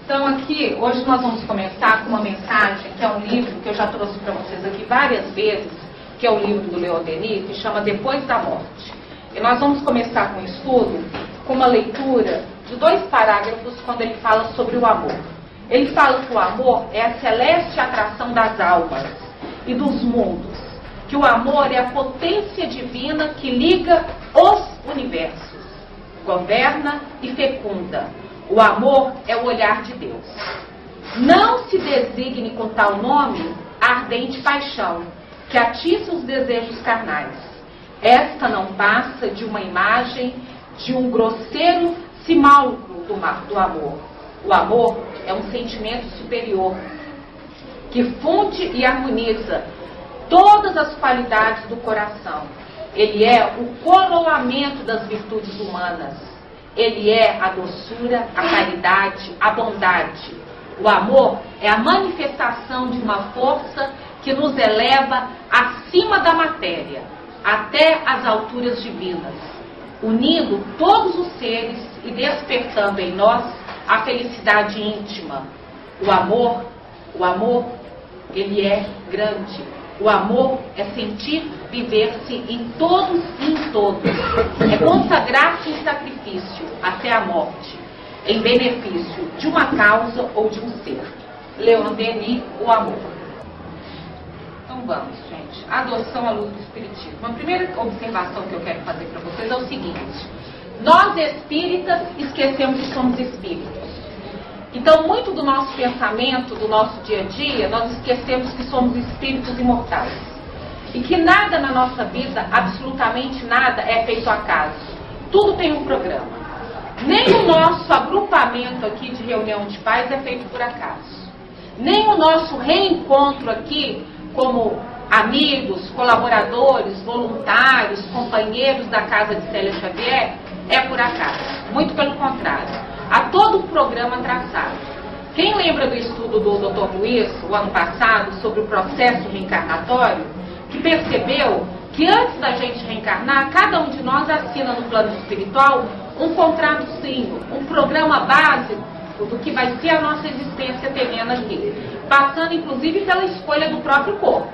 Então aqui, hoje nós vamos começar com uma mensagem, que é um livro que eu já trouxe para vocês aqui várias vezes, que é o livro do Leon Denis, que chama Depois da Morte. E nós vamos começar com um estudo, com uma leitura de 2 parágrafos, quando ele fala sobre o amor. Ele fala que o amor é a celeste atração das almas e dos mundos, que o amor é a potência divina que liga os universos, governa e fecunda. O amor é o olhar de Deus. Não se designe com tal nome a ardente paixão, que atiça os desejos carnais. Esta não passa de uma imagem de um grosseiro simulacro do amor. O amor é um sentimento superior, que funde e harmoniza todas as qualidades do coração. Ele é o coroamento das virtudes humanas. Ele é a doçura, a caridade, a bondade. O amor é a manifestação de uma força que nos eleva acima da matéria, até as alturas divinas, unindo todos os seres e despertando em nós a felicidade íntima. O amor, ele é grande. O amor é sentir viver-se em todos e em todos. É consagrar-se em sacrifício até a morte, em benefício de uma causa ou de um ser. Leon Denis, o amor. Então vamos, gente. Adoção à luz do Espiritismo. A primeira observação que eu quero fazer para vocês é o seguinte. Nós espíritas esquecemos que somos espíritos. Então, muito do nosso pensamento, do nosso dia a dia, nós esquecemos que somos espíritos imortais. E que nada na nossa vida, absolutamente nada, é feito ao acaso. Tudo tem um programa. Nem o nosso agrupamento aqui de reunião de pais é feito por acaso. Nem o nosso reencontro aqui, como amigos, colaboradores, voluntários, companheiros da casa de Célia Xavier, é por acaso. Muito pelo contrário. Há todo um programa traçado. Quem lembra do estudo do Dr. Luiz, o ano passado, sobre o processo reencarnatório, que percebeu que antes da gente reencarnar, cada um de nós assina no plano espiritual um contratozinho, um programa básico do que vai ser a nossa existência terrena aqui, passando inclusive pela escolha do próprio corpo.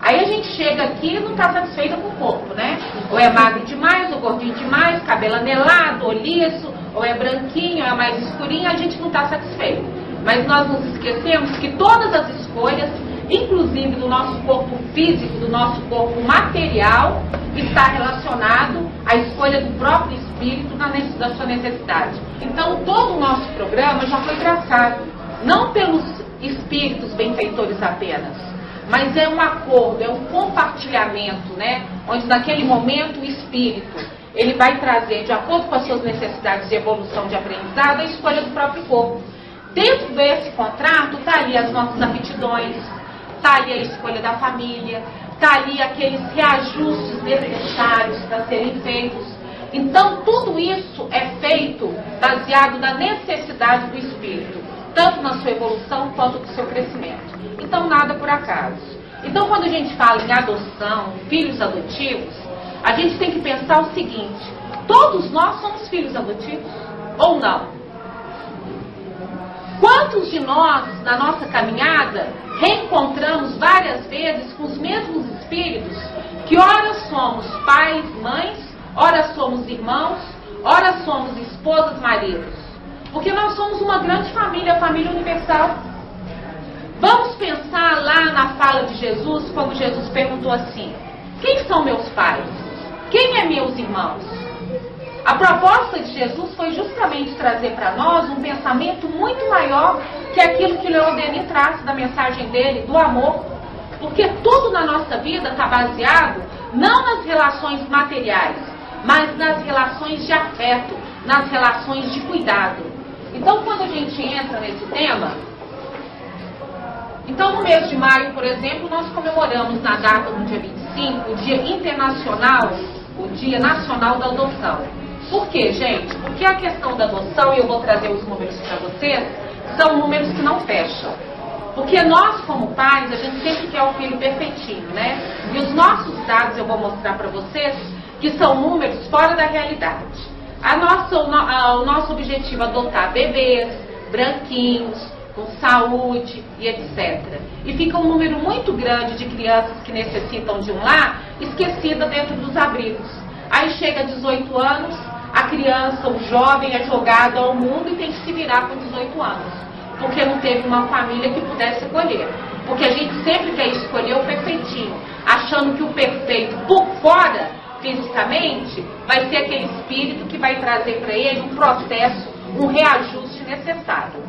Aí a gente chega aqui e não está satisfeita com o corpo, né? Ou é magro demais, ou gordinho demais, cabelo anelado, ou liso, ou é branquinho, ou é mais escurinho, a gente não está satisfeito. Mas nós nos esquecemos que todas as escolhas, inclusive do nosso corpo físico, do nosso corpo material, está relacionado à escolha do próprio espírito da sua necessidade. Então todo o nosso programa já foi traçado, não pelos espíritos benfeitores apenas, mas é um acordo, é um compartilhamento, né? Onde naquele momento o espírito, ele vai trazer, de acordo com as suas necessidades de evolução, de aprendizado, a escolha do próprio corpo. Dentro desse contrato está ali as nossas aptidões, está ali a escolha da família, está ali aqueles reajustes necessários para serem feitos. Então tudo isso é feito baseado na necessidade do espírito, tanto na sua evolução quanto no seu crescimento. Então nada por acaso. Então quando a gente fala em adoção, filhos adotivos, a gente tem que pensar o seguinte: todos nós somos filhos adotivos ou não? Quantos de nós, na nossa caminhada, reencontramos várias vezes com os mesmos espíritos, que ora somos pais, mães, ora somos irmãos, ora somos esposas, maridos? Porque nós somos uma grande família, a família universal. Vamos pensar lá na fala de Jesus, quando Jesus perguntou assim: quem são meus pais? Quem é meus irmãos? A proposta de Jesus foi justamente trazer para nós um pensamento muito maior que aquilo que Leon Denis traz da mensagem dele, do amor. Porque tudo na nossa vida está baseado não nas relações materiais, mas nas relações de afeto, nas relações de cuidado. Então quando a gente entra nesse tema, então no mês de maio, por exemplo, nós comemoramos na data do dia 25, o Dia Internacional, o Dia Nacional da Adoção. Por quê, gente? Porque a questão da adoção, e eu vou trazer os números para vocês, são números que não fecham. Porque nós, como pais, a gente sempre quer o filho perfeitinho, né? E os nossos dados, eu vou mostrar para vocês, que são números fora da realidade. O nosso objetivo é adotar bebês, branquinhos, com saúde e etc. E fica um número muito grande de crianças que necessitam de um lar esquecida dentro dos abrigos. Aí chega a 18 anos, a criança, o jovem é jogado ao mundo e tem que se virar com 18 anos, porque não teve uma família que pudesse acolher. Porque a gente sempre quer escolher o perfeitinho, achando que o perfeito por fora, fisicamente, vai ser aquele espírito que vai trazer para ele um processo, um reajuste necessário.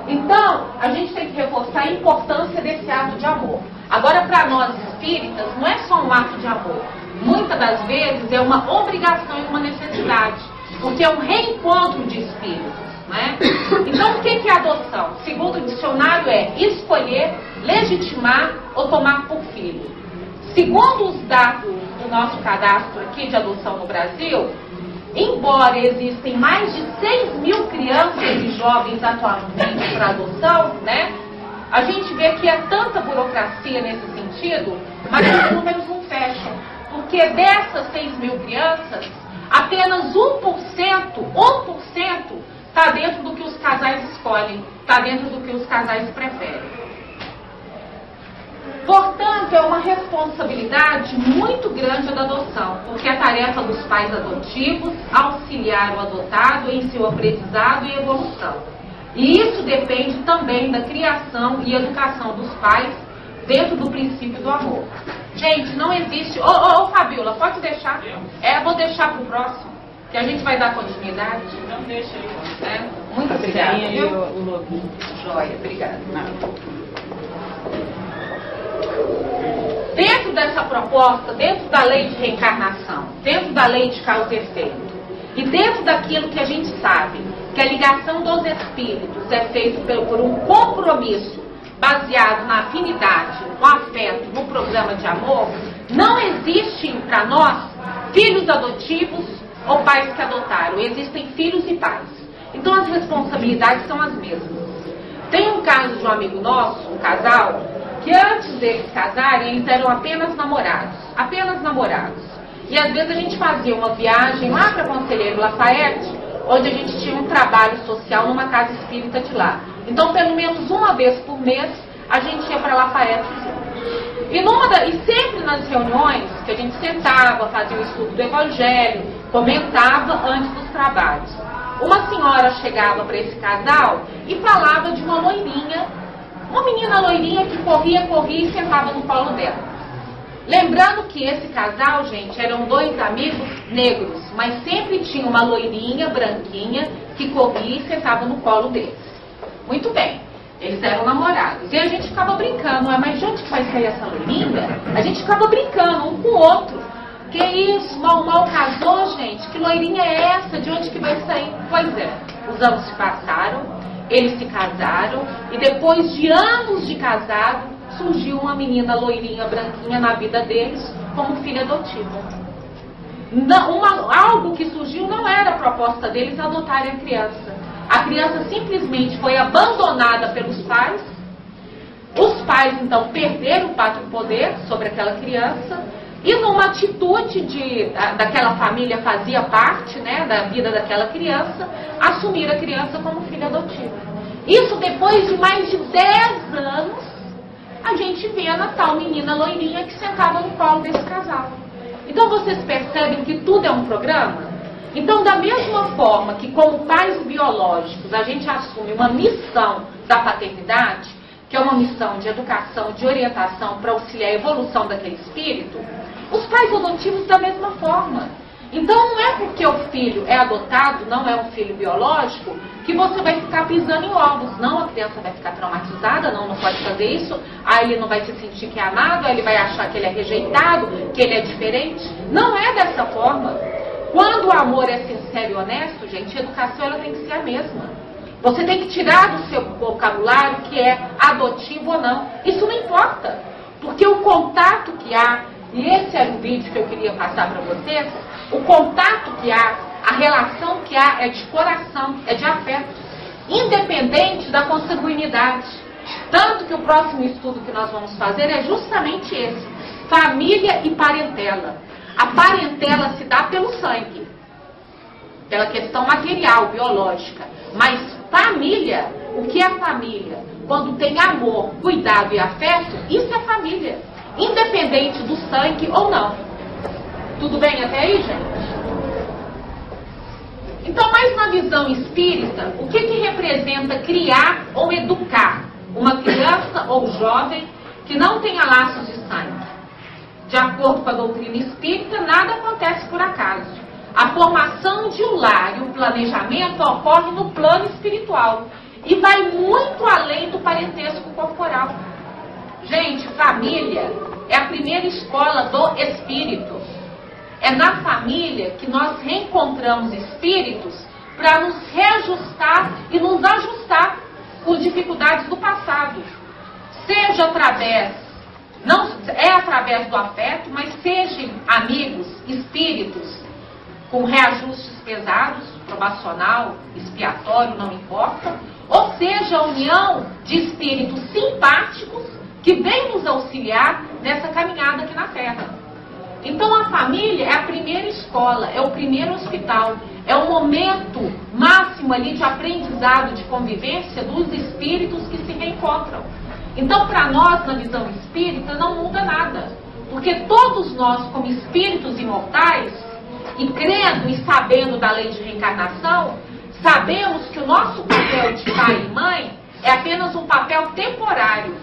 Então, a gente tem que reforçar a importância desse ato de amor. Agora, para nós espíritas, não é só um ato de amor. Muitas das vezes é uma obrigação e uma necessidade, porque é um reencontro de espíritos. Né? Então, o que é adoção? Segundo o dicionário, é escolher, legitimar ou tomar por filho. Segundo os dados do nosso cadastro aqui de adoção no Brasil, embora existem mais de 6 mil crianças e jovens atualmente para adoção, né? A gente vê que é tanta burocracia nesse sentido, mas os números não fecham. Porque dessas 6 mil crianças, apenas 1% está dentro do que os casais escolhem, está dentro do que os casais preferem. Portanto, é uma responsabilidade muito grande da adoção, porque é tarefa dos pais adotivos auxiliar o adotado em seu aprendizado e evolução. E isso depende também da criação e educação dos pais dentro do princípio do amor. Gente, não existe... Ô, Fabiola, pode deixar? Vou deixar para o próximo, que a gente vai dar continuidade. Não deixa aí. Muito obrigada. E o login. Joia, obrigada. Dentro dessa proposta, dentro da lei de reencarnação, dentro da lei de causa e efeito, e dentro daquilo que a gente sabe, que a ligação dos espíritos é feita por um compromisso baseado na afinidade, no afeto, no programa de amor, não existem para nós filhos adotivos ou pais que adotaram. Existem filhos e pais. Então as responsabilidades são as mesmas. Tem um caso de um amigo nosso, um casal, que antes deles casarem, eles eram apenas namorados. Apenas namorados. E às vezes a gente fazia uma viagem lá para Conselheiro Lafayette, onde a gente tinha um trabalho social numa casa espírita de lá. Então, pelo menos uma vez por mês, a gente ia para Lafayette junto. E sempre nas reuniões, que a gente sentava, fazia o estudo do Evangelho, comentava antes dos trabalhos. Uma senhora chegava para esse casal e falava de uma loirinha, uma menina loirinha que corria e sentava no colo dela. Lembrando que esse casal, gente, eram 2 amigos negros, mas sempre tinha uma loirinha branquinha que corria e sentava no colo deles. Muito bem, eles eram namorados. E a gente ficava brincando, mas de onde que vai sair essa loirinha? A gente ficava brincando um com o outro. Que isso, mal casou, gente? Que loirinha é essa? De onde que vai sair? Pois é, os anos se passaram, eles se casaram, e depois de anos de casado, surgiu uma menina loirinha, branquinha na vida deles, como filha adotiva. Algo que surgiu não era a proposta deles adotarem a criança. A criança simplesmente foi abandonada pelos pais. Os pais, então, perderam o pátrio poder sobre aquela criança. E numa atitude daquela família fazia parte, né, da vida daquela criança, assumiram a criança como filha adotiva. Isso depois de mais de 10 anos, a gente vê a tal menina loirinha que sentava no colo desse casal. Então vocês percebem que tudo é um programa? Então, da mesma forma que como pais biológicos a gente assume uma missão da paternidade, que é uma missão de educação, de orientação para auxiliar a evolução daquele espírito, os pais adotivos da mesma forma. Então não é porque o filho é adotado, não é um filho biológico, que você vai ficar pisando em ovos. Não, a criança vai ficar traumatizada, não pode fazer isso, aí ele não vai se sentir que é amado, aí ele vai achar que ele é rejeitado, que ele é diferente. Não é dessa forma. Quando o amor é sincero e honesto, gente, a educação ela tem que ser a mesma. Você tem que tirar do seu vocabulário que é adotivo ou não. Isso não importa, porque o contato que há, e esse era o vídeo que eu queria passar para vocês, o contato que há, a relação que há é de coração, é de afeto, independente da consanguinidade. Tanto que o próximo estudo que nós vamos fazer é justamente esse, família e parentela. A parentela se dá pelo sangue, pela questão material, biológica, mas família o que é família. Quando tem amor, cuidado e afeto, isso é família. Independente do sangue ou não. Tudo bem até aí, gente? Então, mais na visão espírita, o que representa criar ou educar uma criança ou jovem que não tenha laços de sangue? De acordo com a doutrina espírita, nada acontece por acaso. A formação de um lar e o planejamento ocorre no plano espiritual e vai muito além do parentesco corporal. Gente, família é a primeira escola do espírito. É na família que nós reencontramos espíritos para nos reajustar e nos ajustar com dificuldades do passado. Seja através, não é através do afeto, mas sejam amigos, espíritos, com reajustes pesados, probacional, expiatório, não importa, ou seja, a união de espíritos simpáticos que vêm nos auxiliar nessa caminhada aqui na Terra. Então a família é a primeira escola, é o primeiro hospital, é o momento máximo ali de aprendizado, de convivência dos espíritos que se reencontram. Então para nós, na visão espírita, não muda nada, porque todos nós, como espíritos imortais, e crendo e sabendo da lei de reencarnação, sabemos que o nosso papel de pai e mãe é apenas um papel temporário,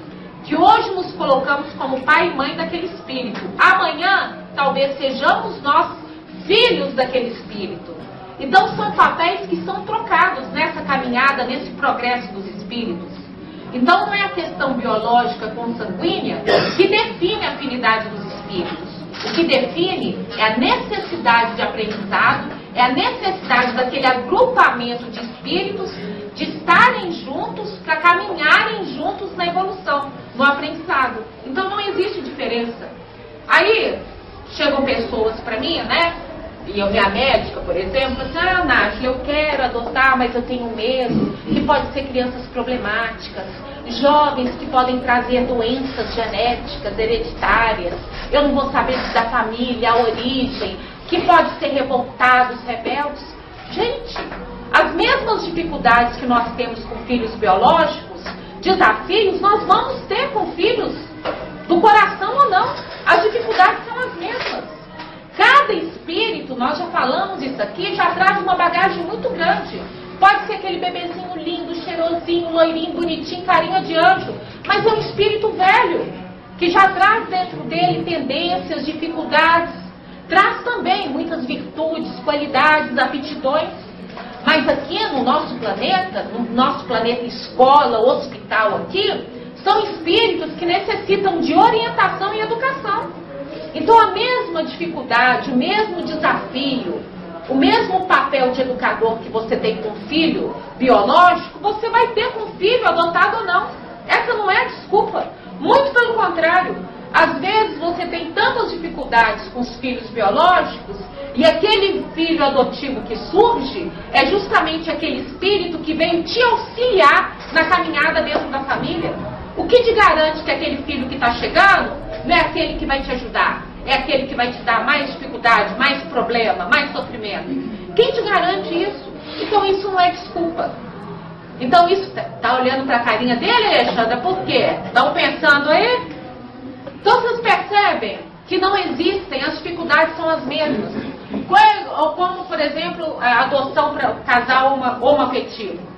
que hoje nos colocamos como pai e mãe daquele espírito. Amanhã, talvez sejamos nós filhos daquele espírito. Então são papéis que são trocados nessa caminhada, nesse progresso dos espíritos. Então não é a questão biológica consanguínea que define a afinidade dos espíritos. O que define é a necessidade de aprendizado, é a necessidade daquele agrupamento de espíritos de estarem juntos para caminharem juntos na evolução, no aprendizado. Então não existe diferença. Aí chegam pessoas para mim, né? E minha médica, por exemplo, assim, Nájila, eu quero adotar, mas eu tenho medo, que pode ser crianças problemáticas, jovens que podem trazer doenças genéticas, hereditárias, eu não vou saber da família, a origem, que pode ser revoltados, rebeldes. Gente, as mesmas dificuldades que nós temos com filhos biológicos, desafios, nós vamos ter com filhos do coração ou não. As dificuldades são as mesmas. Cada espírito, nós já falamos isso aqui, já traz uma bagagem muito grande. Pode ser aquele bebezinho lindo, cheirosinho, loirinho, bonitinho, carinha de anjo, mas é um espírito velho, que já traz dentro dele tendências, dificuldades, traz também muitas virtudes, qualidades, aptidões. Mas aqui no nosso planeta escola, hospital aqui, são espíritos que necessitam de orientação e educação. Então a mesma dificuldade, o mesmo desafio, o mesmo papel de educador que você tem com filho biológico, você vai ter com filho adotado ou não. Essa não é desculpa. Muito pelo contrário. Às vezes você tem tantas dificuldades com os filhos biológicos e aquele filho adotivo que surge é justamente aquele espírito que vem te auxiliar na caminhada dentro da família. O que te garante que aquele filho que está chegando não é aquele que vai te ajudar? É aquele que vai te dar mais dificuldade, mais problema, mais sofrimento. Quem te garante isso? Então isso não é desculpa. Então isso, tá olhando para a carinha dele, Alexandra, por quê? Estão pensando aí? Então vocês percebem que não existem, as dificuldades são as mesmas. Ou como, por exemplo, a adoção para casal homoafetivo.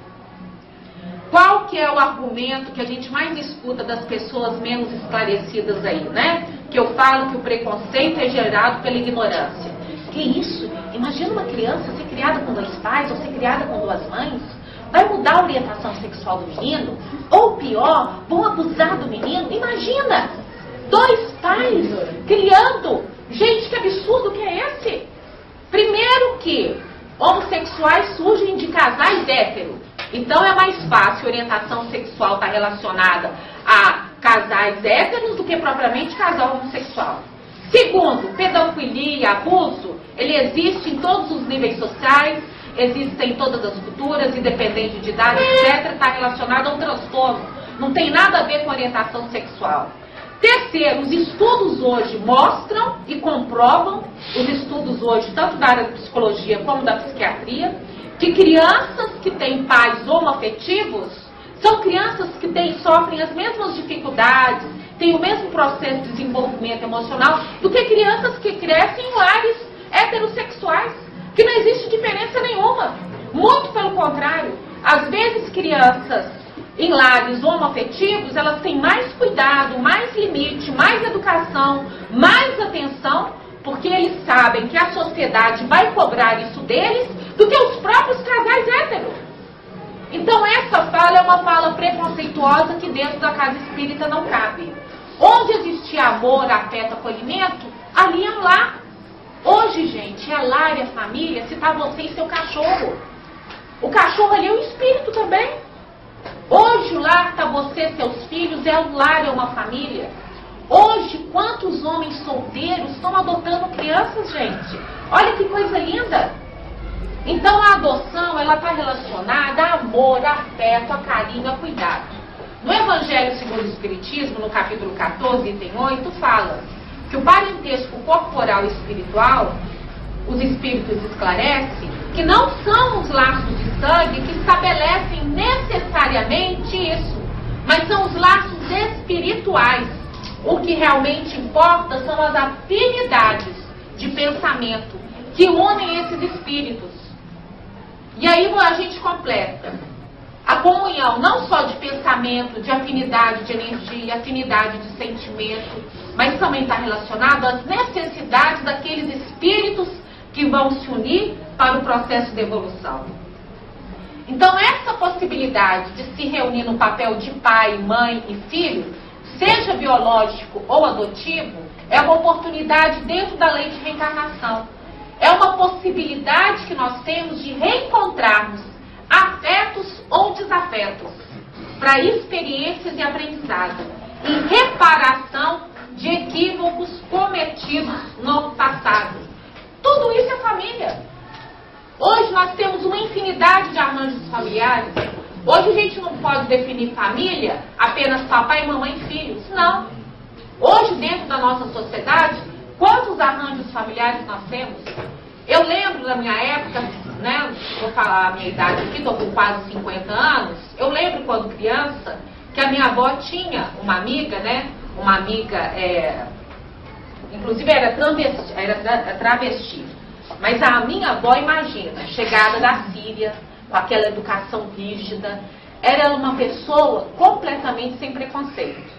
Qual que é o argumento que a gente mais escuta das pessoas menos esclarecidas aí, né? Que eu falo que o preconceito é gerado pela ignorância. Que isso? Imagina uma criança ser criada com 2 pais ou ser criada com 2 mães. Vai mudar a orientação sexual do menino? Ou pior, vão abusar do menino? Imagina! 2 pais criando. Gente, que absurdo que é esse? Primeiro que homossexuais surgem de casais héteros. Então é mais fácil a orientação sexual estar relacionada a casais héteros do que propriamente casal homossexual. Segundo, pedofilia, abuso, ele existe em todos os níveis sociais, existe em todas as culturas, independente de idade, etc. Está relacionado a um transtorno. Não tem nada a ver com orientação sexual. Terceiro, os estudos hoje mostram e comprovam, os estudos hoje, tanto da área da psicologia como da psiquiatria, que crianças que têm pais homoafetivos São crianças que sofrem as mesmas dificuldades, têm o mesmo processo de desenvolvimento emocional do que crianças que crescem em lares heterossexuais, que não existe diferença nenhuma. Muito pelo contrário, às vezes crianças em lares homoafetivos, elas têm mais cuidado, mais limite, mais educação, mais atenção, porque eles sabem que a sociedade vai cobrar isso deles do que os próprios casais héteros. Então essa fala é uma fala preconceituosa que dentro da casa espírita não cabe. Onde existir amor, afeto, acolhimento, ali é um lar. Hoje, gente, é lar, é família, se tá você e seu cachorro. O cachorro ali é um espírito também. Hoje o lar está você, seus filhos, é um lar, é uma família. Hoje, quantos homens solteiros estão adotando crianças, gente? Olha que coisa linda. Então a adoção, ela está relacionada a amor, a afeto, a carinho, a cuidado. No Evangelho segundo o Espiritismo, no capítulo 14, item 8, fala que o parentesco corporal e espiritual, os espíritos esclarecem que não são os laços de sangue que estabelecem necessariamente isso, mas são os laços espirituais. O que realmente importa são as afinidades de pensamento que unem esses espíritos. E aí a gente completa a comunhão não só de pensamento, de afinidade de energia, afinidade de sentimento, mas também está relacionado às necessidades daqueles espíritos que vão se unir para o processo de evolução. Então essa possibilidade de se reunir no papel de pai, mãe e filho, seja biológico ou adotivo, é uma oportunidade dentro da lei de reencarnação. É uma possibilidade que nós temos de reencontrarmos afetos ou desafetos para experiências e aprendizado, em reparação de equívocos cometidos no passado. Tudo isso é família. Hoje nós temos uma infinidade de arranjos familiares. Hoje a gente não pode definir família apenas papai, mamãe e filhos. Não. Hoje, dentro da nossa sociedade, quantos arranjos familiares nós temos? Eu lembro da minha época, né? Vou falar a minha idade aqui, estou com quase 50 anos. Eu lembro quando criança que a minha avó tinha uma amiga, né? Uma amiga, inclusive era travesti. Mas a minha avó, imagina, chegada da Síria, com aquela educação rígida, era uma pessoa completamente sem preconceito.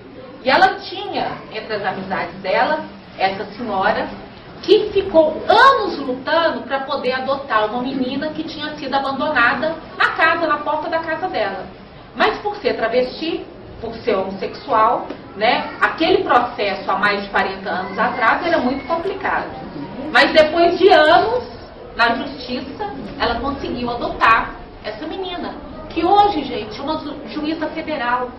E ela tinha, entre as amizades dela, essa senhora, que ficou anos lutando para poder adotar uma menina que tinha sido abandonada na casa, na porta da casa dela. Mas por ser travesti, por ser homossexual, né, aquele processo há mais de 40 anos atrás era muito complicado. Mas depois de anos, na justiça, ela conseguiu adotar essa menina, que hoje, gente, é uma juíza federal,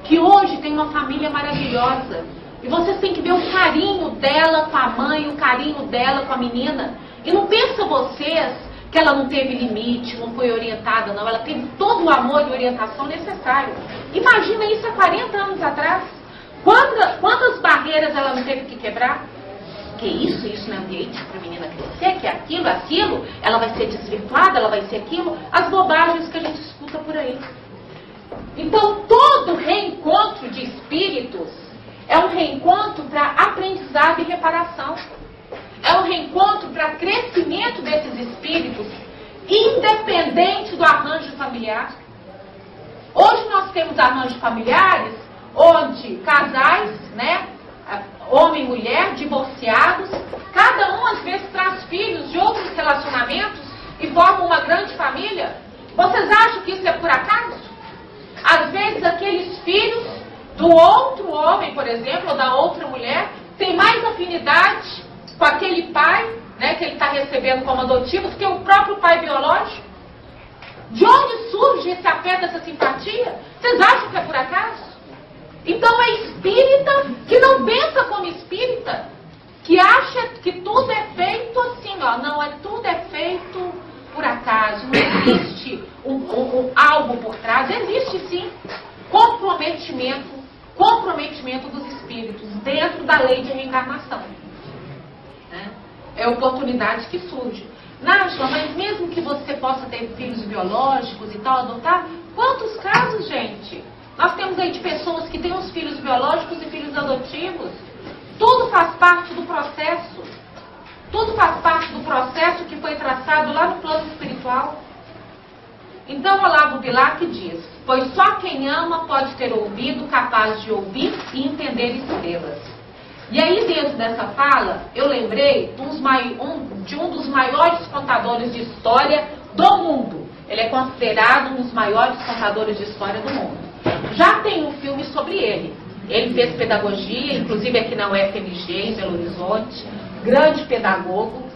que hoje tem uma família maravilhosa. E vocês têm que ver o carinho dela com a mãe, o carinho dela com a menina. E não pensa vocês que ela não teve limite, não foi orientada, não. Ela teve todo o amor e orientação necessário. Imagina isso há 40 anos atrás. Quantas barreiras ela não teve que quebrar? Que isso não é ambiente para a menina crescer, que é aquilo, ela vai ser desvirtuada, ela vai ser aquilo. As bobagens que a gente escuta por aí. Então, todo reencontro de espíritos é um reencontro para aprendizado e reparação. É um reencontro para crescimento desses espíritos, independente do arranjo familiar. Hoje nós temos arranjos familiares onde casais, né, homem e mulher, divorciados, cada um às vezes traz filhos de outros relacionamentos e forma uma grande família. Vocês acham que isso é por acaso? Às vezes aqueles filhos do outro homem, por exemplo, ou da outra mulher, tem mais afinidade com aquele pai, né, que ele está recebendo como adotivo, do que o próprio pai biológico. De onde surge esse afeto, essa simpatia? Vocês acham que é por acaso? Então é espírita que não pensa como espírita, que acha que tudo é feito assim, ó, não, tudo é feito por acaso, não existe algo por trás, existe sim comprometimento dos espíritos dentro da lei de reencarnação. Né? É a oportunidade que surge. Nájila, mas mesmo que você possa ter filhos biológicos e tal, adotar, quantos quantos casos, gente? Nós temos aí de pessoas que têm os filhos biológicos e filhos adotivos. Tudo faz parte do processo. Tudo faz parte do processo que foi traçado lá no plano espiritual. Então, Olavo Bilac diz: pois só quem ama pode ter ouvido capaz de ouvir e entender estrelas. E aí, dentro dessa fala, eu lembrei de um dos maiores contadores de história do mundo. Ele é considerado um dos maiores contadores de história do mundo. Já tem um filme sobre ele. Ele fez pedagogia, inclusive aqui na UFMG, em Belo Horizonte. Grande pedagogo.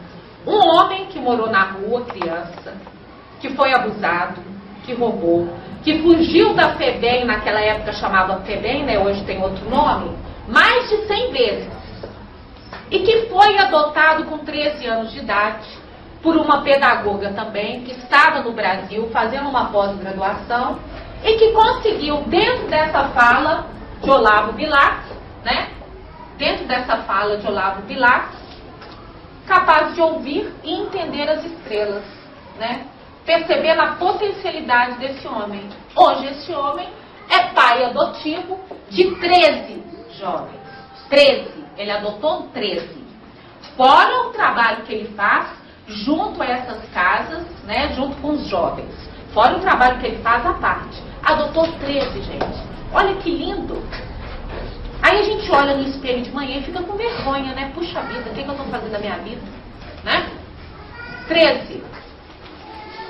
Um homem que morou na rua, criança, que foi abusado, que roubou, que fugiu da FEBEM, naquela época chamava FEBEM, né? Hoje tem outro nome, mais de 100 vezes. E que foi adotado com 13 anos de idade por uma pedagoga também, que estava no Brasil fazendo uma pós-graduação e que conseguiu, dentro dessa fala de Olavo Bilac, né? Dentro dessa fala de Olavo Bilac, capaz de ouvir e entender as estrelas, né? Percebendo a potencialidade desse homem. Hoje esse homem é pai adotivo de 13 jovens. 13. Ele adotou 13. Fora o trabalho que ele faz junto a essas casas, né? Junto com os jovens. Fora o trabalho que ele faz à parte. Adotou 13, gente. Olha que lindo. Aí a gente olha no espelho de manhã e fica com vergonha, né? Puxa vida, o que eu estou fazendo na minha vida? Né? 13.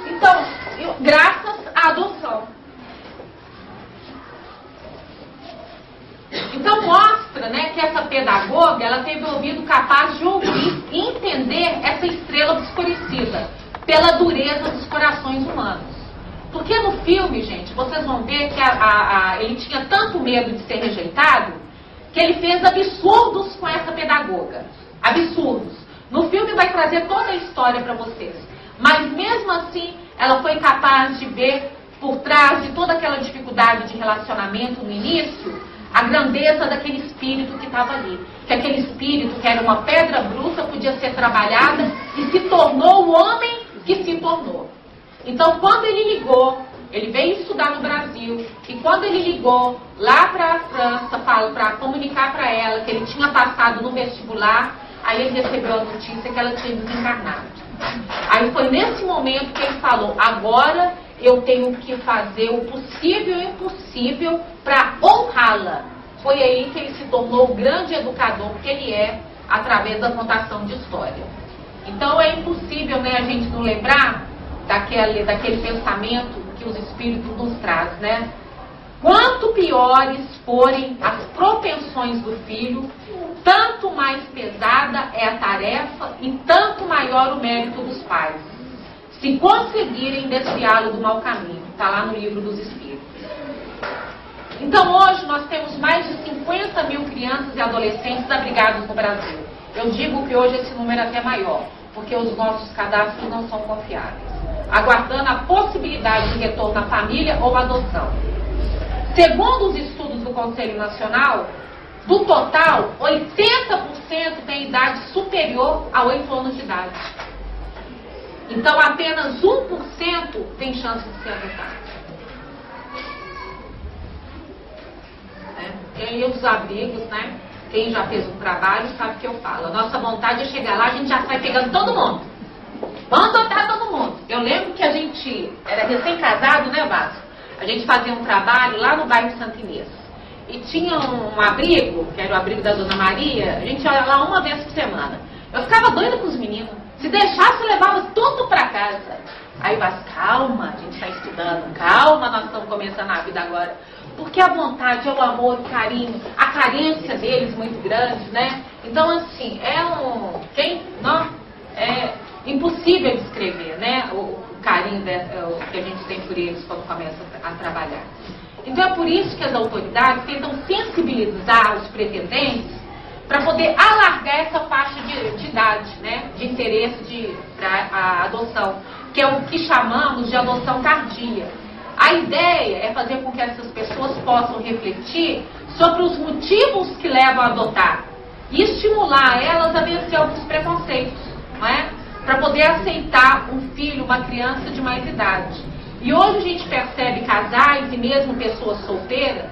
Então, graças à adoção. Então mostra, né, que essa pedagoga, ela teve o ouvido capaz de ouvir e entender essa estrela obscurecida pela dureza dos corações humanos. Porque no filme, gente, vocês vão ver que ele tinha tanto medo de ser rejeitado que ele fez absurdos com essa pedagoga. Absurdos. No filme vai trazer toda a história para vocês. Mas mesmo assim, ela foi capaz de ver por trás de toda aquela dificuldade de relacionamento no início, a grandeza daquele espírito que estava ali. Que aquele espírito, que era uma pedra bruta, podia ser trabalhada e se tornou o homem que se tornou. Então, quando ele ligou, ele veio estudar no Brasil, e quando ele ligou lá para a França para comunicar para ela que ele tinha passado no vestibular, aí ele recebeu a notícia que ela tinha desencarnado. Aí foi nesse momento que ele falou: agora eu tenho que fazer o possível e o impossível para honrá-la. Foi aí que ele se tornou o grande educador que ele é, através da contação de história. Então é impossível, né, a gente não lembrar daquele pensamento que os espíritos nos trazem, né? Quanto piores forem as propensões do filho, tanto mais pesada é a tarefa e tanto maior o mérito dos pais, se conseguirem desviá-lo do mau caminho. Está lá no Livro dos Espíritos. Então hoje nós temos mais de 50 mil crianças e adolescentes abrigados no Brasil. Eu digo que hoje esse número é até maior, porque os nossos cadastros não são confiáveis, aguardando a possibilidade de retorno à família ou adoção. Segundo os estudos do Conselho Nacional, do total, 80% tem idade superior a 8 anos de idade. Então apenas 1% tem chance de ser adotado. E os abrigos, né? Quem já fez um trabalho sabe o que eu falo. A nossa vontade é chegar lá, a gente já sai pegando todo mundo. Vamos adotar todo mundo. Eu lembro que a gente era recém-casado, né, Vasco? A gente fazia um trabalho lá no bairro Santa Inês. E tinha um abrigo, que era o abrigo da Dona Maria, a gente ia lá uma vez por semana. Eu ficava doida com os meninos. Se deixasse, levava tudo pra casa. Aí, mas calma, a gente está estudando, calma, nós estamos começando a vida agora. Porque a vontade, o amor, o carinho, a carência deles muito grande, né? Então, assim, é impossível descrever, né? O carinho que a gente tem por eles quando começa a trabalhar. Então, é por isso que as autoridades tentam sensibilizar os pretendentes para poder alargar essa faixa de idade, né? De interesse para a adoção, que é o que chamamos de adoção tardia. A ideia é fazer com que essas pessoas possam refletir sobre os motivos que levam a adotar e estimular elas a vencer alguns preconceitos, não é? Para poder aceitar um filho, uma criança de mais idade. E hoje a gente percebe casais e mesmo pessoas solteiras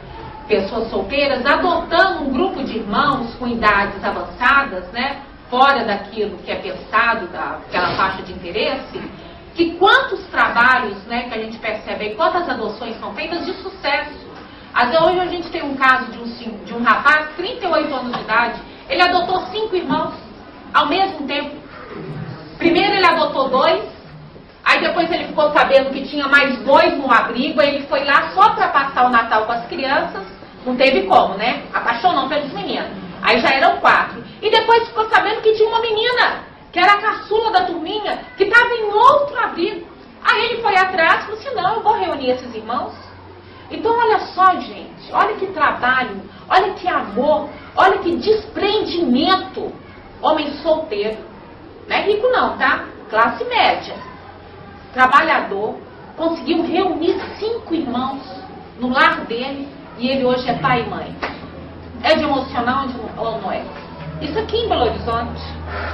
adotando um grupo de irmãos com idades avançadas, né, fora daquilo que é pensado, daquela faixa de interesse, que quantos trabalhos, né, que a gente percebe aí, quantas adoções são feitas de sucesso. Até hoje a gente tem um caso de um rapaz, 38 anos de idade, ele adotou 5 irmãos ao mesmo tempo. Primeiro ele adotou 2, aí depois ele ficou sabendo que tinha mais 2 no abrigo, aí ele foi lá só para passar o Natal com as crianças, não teve como, né? Apaixonou pelos meninos. Aí já eram 4. E depois ficou sabendo que tinha uma menina, que era a caçula da turminha, que estava em outro abrigo. Aí ele foi atrás e falou assim, não, eu vou reunir esses irmãos. Então olha só, gente, olha que trabalho, olha que amor, olha que desprendimento. Homem solteiro, não é rico não, tá? Classe média, trabalhador, conseguiu reunir 5 irmãos no lar dele e ele hoje é pai e mãe. É de emocional ou não é? Isso aqui em Belo Horizonte,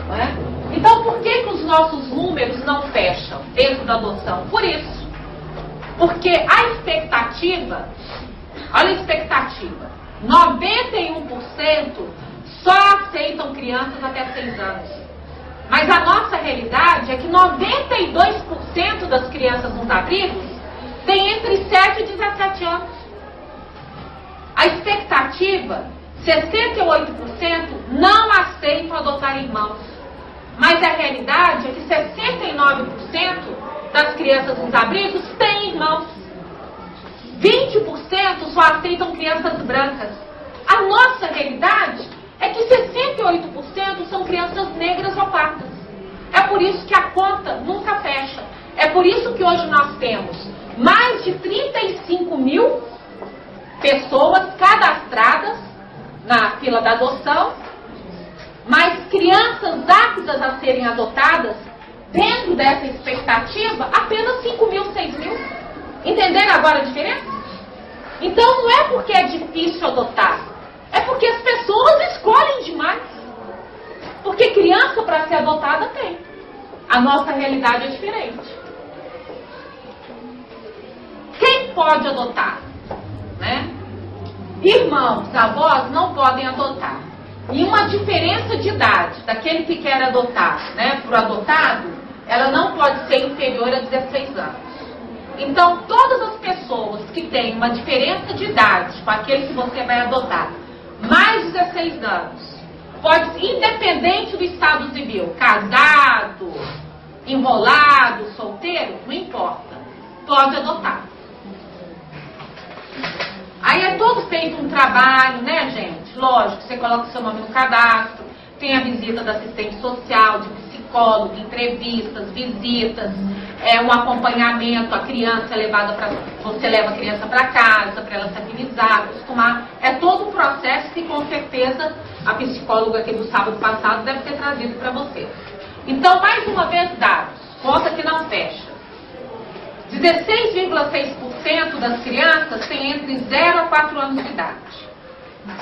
não é? Então por que os nossos números não fecham dentro da adoção? Por isso. Porque a expectativa, olha a expectativa, 91% só aceitam crianças até 6 anos. Mas a nossa realidade é que 92% das crianças nos abrigos têm entre 7 e 17 anos. A expectativa, 68% não aceitam adotar irmãos. Mas a realidade é que 69% das crianças nos abrigos têm irmãos. 20% só aceitam crianças brancas. A nossa realidade é que 68% são crianças negras ou pardas. É por isso que a conta nunca fecha. É por isso que hoje nós temos mais de 35 mil pessoas cadastradas na fila da adoção, mas crianças aptas a serem adotadas, dentro dessa expectativa, apenas 5 mil, 6 mil. Entenderam agora a diferença? Então não é porque é difícil adotar, é porque as pessoas escolhem demais. Porque criança para ser adotada tem. A nossa realidade é diferente. Quem pode adotar? Né? Irmãos, avós não podem adotar. E uma diferença de idade daquele que quer adotar, né, para o adotado, ela não pode ser inferior a 16 anos. Então, todas as pessoas que têm uma diferença de idade com aquele que você vai adotar, mais de 16 anos, pode, independente do estado civil, casado, enrolado, solteiro, não importa, pode adotar. Aí é todo feito um trabalho, né, gente? Lógico, você coloca o seu nome no cadastro, tem a visita da assistente social, de psicólogo, entrevistas, visitas, um acompanhamento, a criança é levada para... Você leva a criança para casa, para ela se amenizar, acostumar. É todo um processo que, com certeza, a psicóloga aqui do sábado passado deve ter trazido para vocês. Então, mais uma vez, dados. Conta que não fecha. 16,6% das crianças têm entre 0 a 4 anos de idade.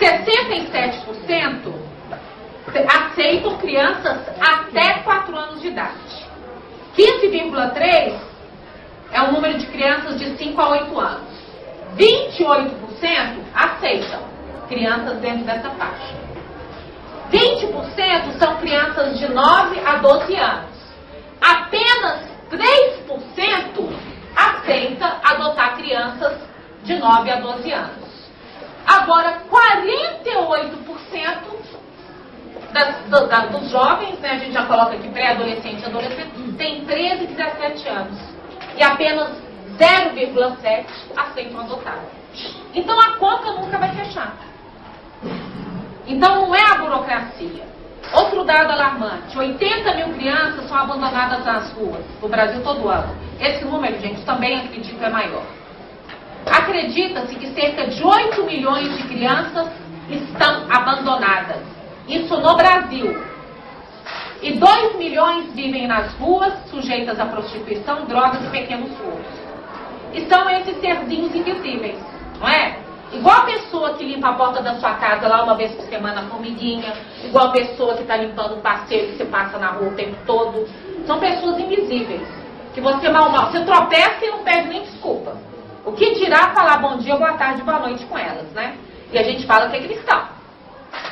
67% aceitam crianças até 4 anos de idade. 15,3% é o número de crianças de 5 a 8 anos. 28% aceitam crianças dentro dessa faixa. 20% são crianças de 9 a 12 anos. Apenas 3% aceita adotar crianças de 9 a 12 anos. Agora, 48% dos jovens, né, a gente já coloca aqui pré-adolescente e adolescente, tem 13 e 17 anos. E apenas 0,7% aceitam adotar. Então a conta nunca vai fechar. Então não é a burocracia. Outro dado alarmante, 80 mil crianças são abandonadas nas ruas, no Brasil todo ano. Esse número, gente, também acredito é maior. Acredita-se que cerca de 8 milhões de crianças estão abandonadas. Isso no Brasil. E 2 milhões vivem nas ruas, sujeitas à prostituição, drogas e pequenos roubos. E são esses serzinhos invisíveis, não é? Igual a pessoa que limpa a porta da sua casa lá uma vez por semana, a formiguinha. Igual a pessoa que está limpando o passeio que você passa na rua o tempo todo. São pessoas invisíveis. que você você tropeça e não pede nem desculpa. O que dirá falar bom dia, boa tarde, boa noite com elas, né? E a gente fala que é cristão.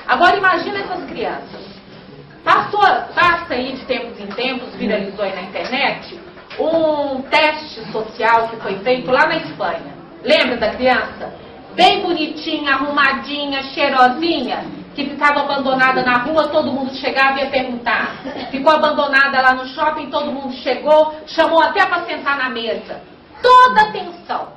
Agora imagina essas crianças. Passa aí de tempos em tempos, viralizou aí na internet, um teste social que foi feito lá na Espanha. Lembra da criança? Bem bonitinha, arrumadinha, cheirosinha, que ficava abandonada na rua, todo mundo chegava e ia perguntar. Ficou abandonada lá no shopping, todo mundo chegou, chamou até para sentar na mesa. Toda atenção.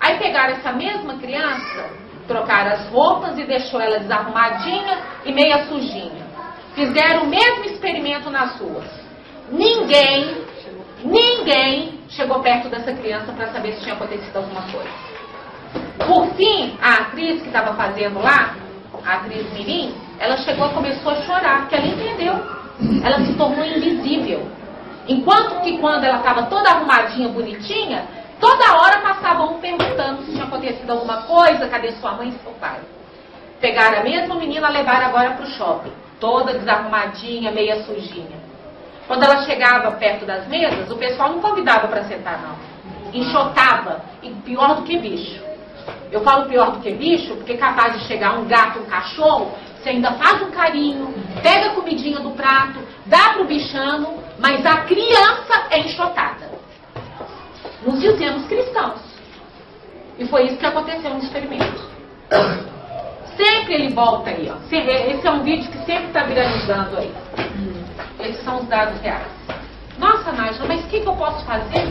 Aí pegaram essa mesma criança, trocaram as roupas e deixou ela desarrumadinha e meia sujinha. Fizeram o mesmo experimento nas ruas. Ninguém chegou perto dessa criança para saber se tinha acontecido alguma coisa. Por fim, a atriz que estava fazendo lá, a atriz Mirim, ela começou a chorar, porque ela entendeu. Ela se tornou invisível. Enquanto que quando ela estava toda arrumadinha, bonitinha, toda hora passava um perguntando se tinha acontecido alguma coisa, cadê sua mãe e seu pai. Pegaram a mesma menina, levaram agora para o shopping, toda desarrumadinha, meia sujinha. Quando ela chegava perto das mesas, o pessoal não convidava para sentar, não. Enxotava, e pior do que bicho. Eu falo pior do que bicho, porque é capaz de chegar um gato, um cachorro, você ainda faz um carinho, pega a comidinha do prato, dá pro bichano, mas a criança é enxotada. Nos dizemos cristãos. E foi isso que aconteceu no experimento. Sempre ele volta aí, ó. Esse é um vídeo que sempre está viralizando aí. Esses são os dados reais. Nossa, Nájila, mas o que eu posso fazer?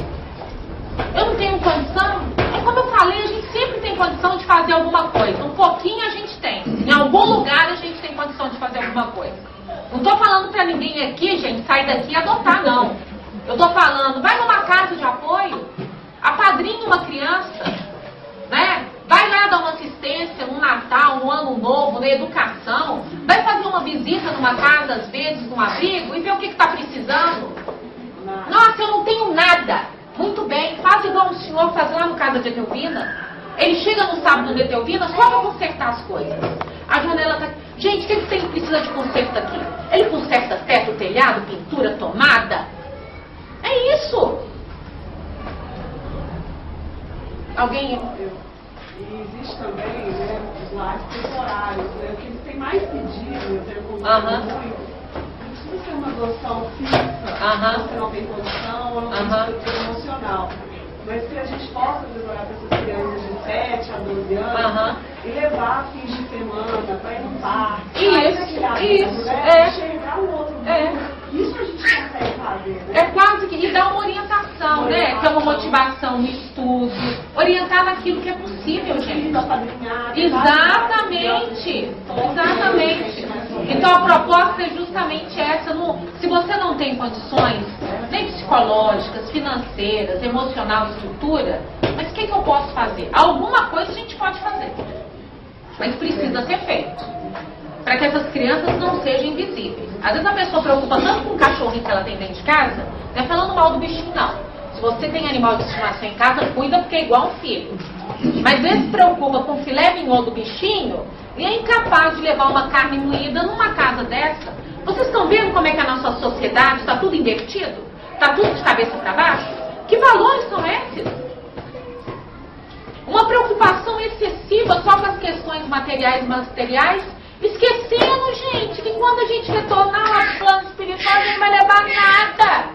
Eu não tenho condição. É como eu falei, a gente sempre tem condição de fazer alguma coisa. Um pouquinho a gente tem. Em algum lugar a gente tem condição de fazer alguma coisa. Não estou falando para ninguém aqui, gente, sair daqui e adotar, não. Eu estou falando, vai numa casa de apoio, apadrinha uma criança, né? Vai lá dar uma assistência no Natal, no Ano Novo, na educação. Vai fazer uma visita numa casa, às vezes, num abrigo, e ver o que está precisando. Nossa, eu não tenho nada. Muito bem, faz igual o senhor faz lá no Casa de Etelvina. Ele chega no sábado de Etelvina só para consertar as coisas. A janela tá... Gente, o que precisa de conserto aqui? Ele conserta teto, telhado, pintura, tomada. É isso. Alguém... E existe também, né, os lares temporários, né, que eles têm mais pedido, eu tenho convidado muito. Não precisa ser uma adoção fixa, você não tem condição, ou não tem estrutura emocional. Mas que a gente possa demorar para essas crianças de 7 a 12 anos e levar fins de semana para ir no parque, chegar no outro mundo. Isso a gente consegue fazer, né? É quase que... E dar uma orientação, né? Ter uma motivação no estudo, orientar naquilo que é possível, gente. Exatamente. Então a proposta é justamente essa. Se você não tem condições, nem psicológicas, financeiras, emocional, estrutura, mas o que eu posso fazer? Alguma coisa a gente pode fazer. Mas precisa ser feito. Para que essas crianças não sejam invisíveis. Às vezes a pessoa preocupa tanto com o cachorrinho que ela tem dentro de casa, não é falando mal do bichinho, não. Se você tem animal de estimação em casa, cuida porque é igual um filho. Mas às vezes se preocupa com o filé mignon do bichinho e é incapaz de levar uma carne moída numa casa dessa. Vocês estão vendo como é que a nossa sociedade está tudo invertido? Está tudo de cabeça para baixo? Que valores são esses? Uma preocupação excessiva só com as questões materiais e materiais, esquecendo, gente, que quando a gente retornar ao plano espiritual, a gente não vai levar nada.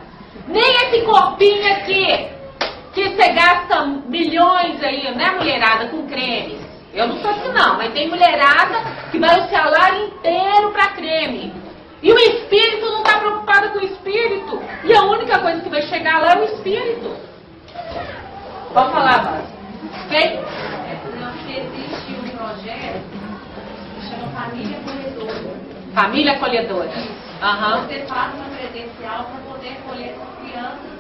Nem esse corpinho aqui, que você gasta milhões aí, né, mulherada, com creme. Eu não sou assim, não, mas tem mulherada que vai o salário inteiro para creme. E o espírito não está preocupado com o espírito. E a única coisa que vai chegar lá é o espírito. Vamos falar, Bárbara. Ok? Existe um projeto que chama Família Acolhedora. Família Acolhedora. Você faz uma presencial para poder acolher as crianças.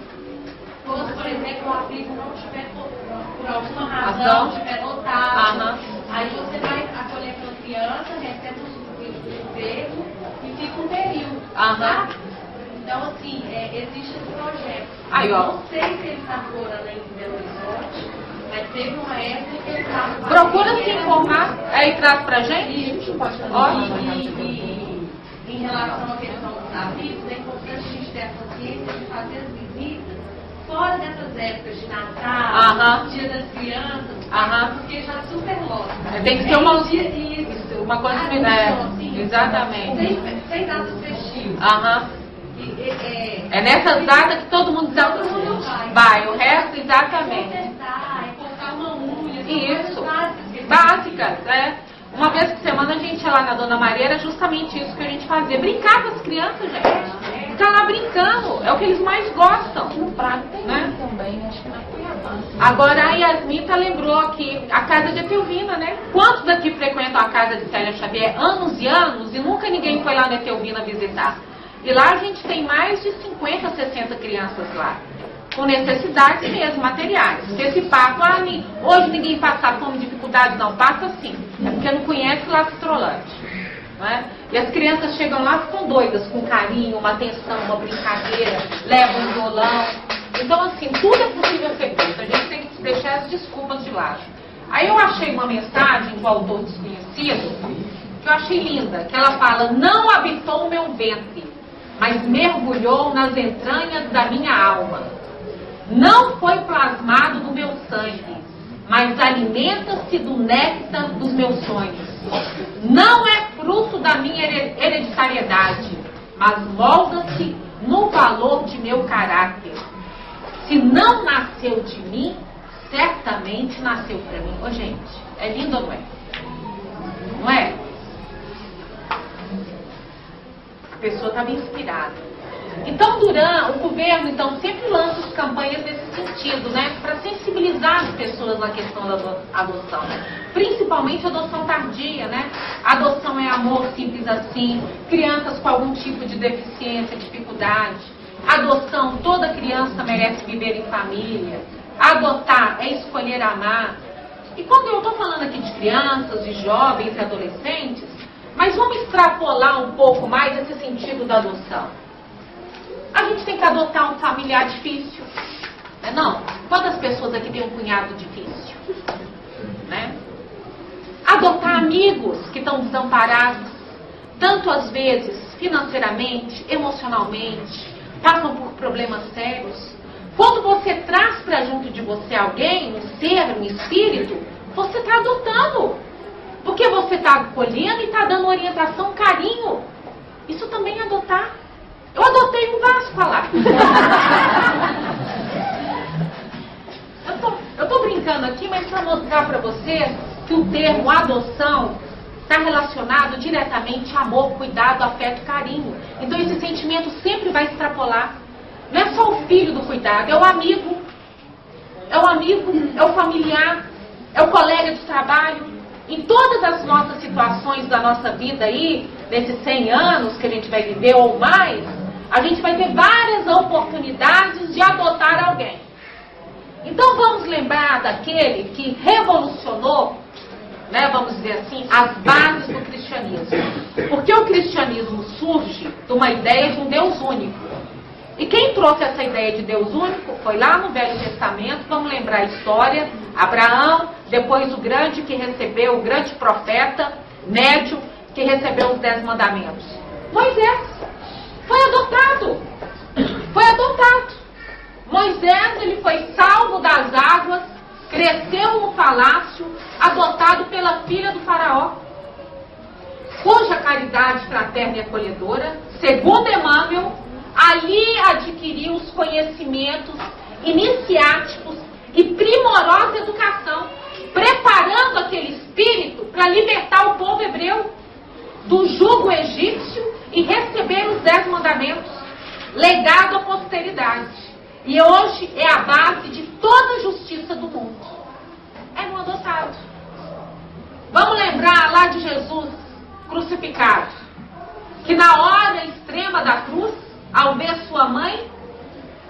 Quando, por exemplo, o abrigo não tiver, por alguma razão, não estiver lotado. Aí você vai acolher aquela criança, recebe o emprego e fica um período. Tá? Então, assim, existe esse projeto. Aí, ó. Não sei se ele está agora lá em Belo Horizonte, mas teve uma época que ele estava... Procura se informar, aí traz pra gente. Isso. Em relação à questão dos abrigos, é importante a gente ter a consciência de fazer as visitas fora dessas épocas de Natal, Dia das Crianças, porque já super lota. Tem que ser uma coisa exatamente. Sem datas festivas. É nessas datas que todo mundo vai, o resto exatamente. É cortar uma unha. Isso, básicas, Uma vez por semana a gente ia lá na Dona Maria, era justamente isso que a gente fazia. Brincar com as crianças, gente. Ficar lá brincando, é o que eles mais gostam. No Prado tem também, acho que na Cuiabá. Agora a Yasmita lembrou que a casa de Etelvina, né? Quantos daqui frequentam a casa de Célia Xavier anos e anos e nunca ninguém foi lá na Etelvina visitar? E lá a gente tem mais de 50, 60 crianças lá, com necessidades mesmo, materiais. Esse papo, hoje ninguém passa fome, dificuldades, não, passa sim. É porque não conhece Lastrolante. Não é? E as crianças chegam lá, ficam doidas, com carinho, uma atenção, uma brincadeira, levam um violão. Então, assim, tudo é possível ser feito. A gente tem que deixar as desculpas de lado. Aí eu achei uma mensagem do autor desconhecido, que eu achei linda, que ela fala: não habitou o meu ventre, mas mergulhou nas entranhas da minha alma. Não foi plasmado no meu sangue, mas alimenta-se do néctar dos meus sonhos. Não é fruto da minha hereditariedade, mas molda-se no valor de meu caráter. Se não nasceu de mim, certamente nasceu para mim. Ô, gente, é lindo ou não é? Não é? A pessoa estava inspirada. Então, o governo sempre lança as campanhas nesse sentido, né? Para sensibilizar as pessoas na questão da adoção. Principalmente a adoção tardia, né? Adoção é amor, simples assim. Crianças com algum tipo de deficiência, dificuldade. Adoção, toda criança merece viver em família. Adotar é escolher amar. E quando eu estou falando aqui de crianças, de jovens e adolescentes, mas vamos extrapolar um pouco mais esse sentido da adoção. A gente tem que adotar um familiar difícil, né? Não? Quantas pessoas aqui têm um cunhado difícil? Né? Adotar amigos que estão desamparados, tanto às vezes financeiramente, emocionalmente, passam por problemas sérios. Quando você traz para junto de você alguém, um ser, um espírito, você está adotando. Porque você está acolhendo e está dando orientação, carinho. Isso também é adotar. Eu adotei um Vasco lá. Eu tô brincando aqui, mas para mostrar para vocês que o termo adoção está relacionado diretamente a amor, cuidado, afeto, carinho. Então esse sentimento sempre vai extrapolar. Não é só o filho do cuidado, é o amigo. É o familiar, é o colega de trabalho. Em todas as nossas situações da nossa vida aí, nesses 100 anos que a gente vai viver ou mais, a gente vai ter várias oportunidades de adotar alguém. Então vamos lembrar daquele que revolucionou, né, vamos dizer assim, as bases do cristianismo. Porque o cristianismo surge de uma ideia de um Deus único. E quem trouxe essa ideia de Deus único foi lá no Velho Testamento, vamos lembrar a história, Abraão, depois o grande que recebeu, o grande profeta, médium, que recebeu os 10 mandamentos. Moisés foi adotado. Moisés, ele foi salvo das águas, cresceu no palácio, adotado pela filha do faraó, cuja caridade fraterna e acolhedora, segundo Emmanuel, ali adquiriu os conhecimentos iniciáticos e primorosa educação, preparando aquele espírito para libertar o povo hebreu do jugo egípcio e receber os 10 mandamentos, legado à posteridade. E hoje é a base de toda a justiça do mundo. É no adotado. Vamos lembrar lá de Jesus crucificado, que na hora extrema da cruz, ao ver sua mãe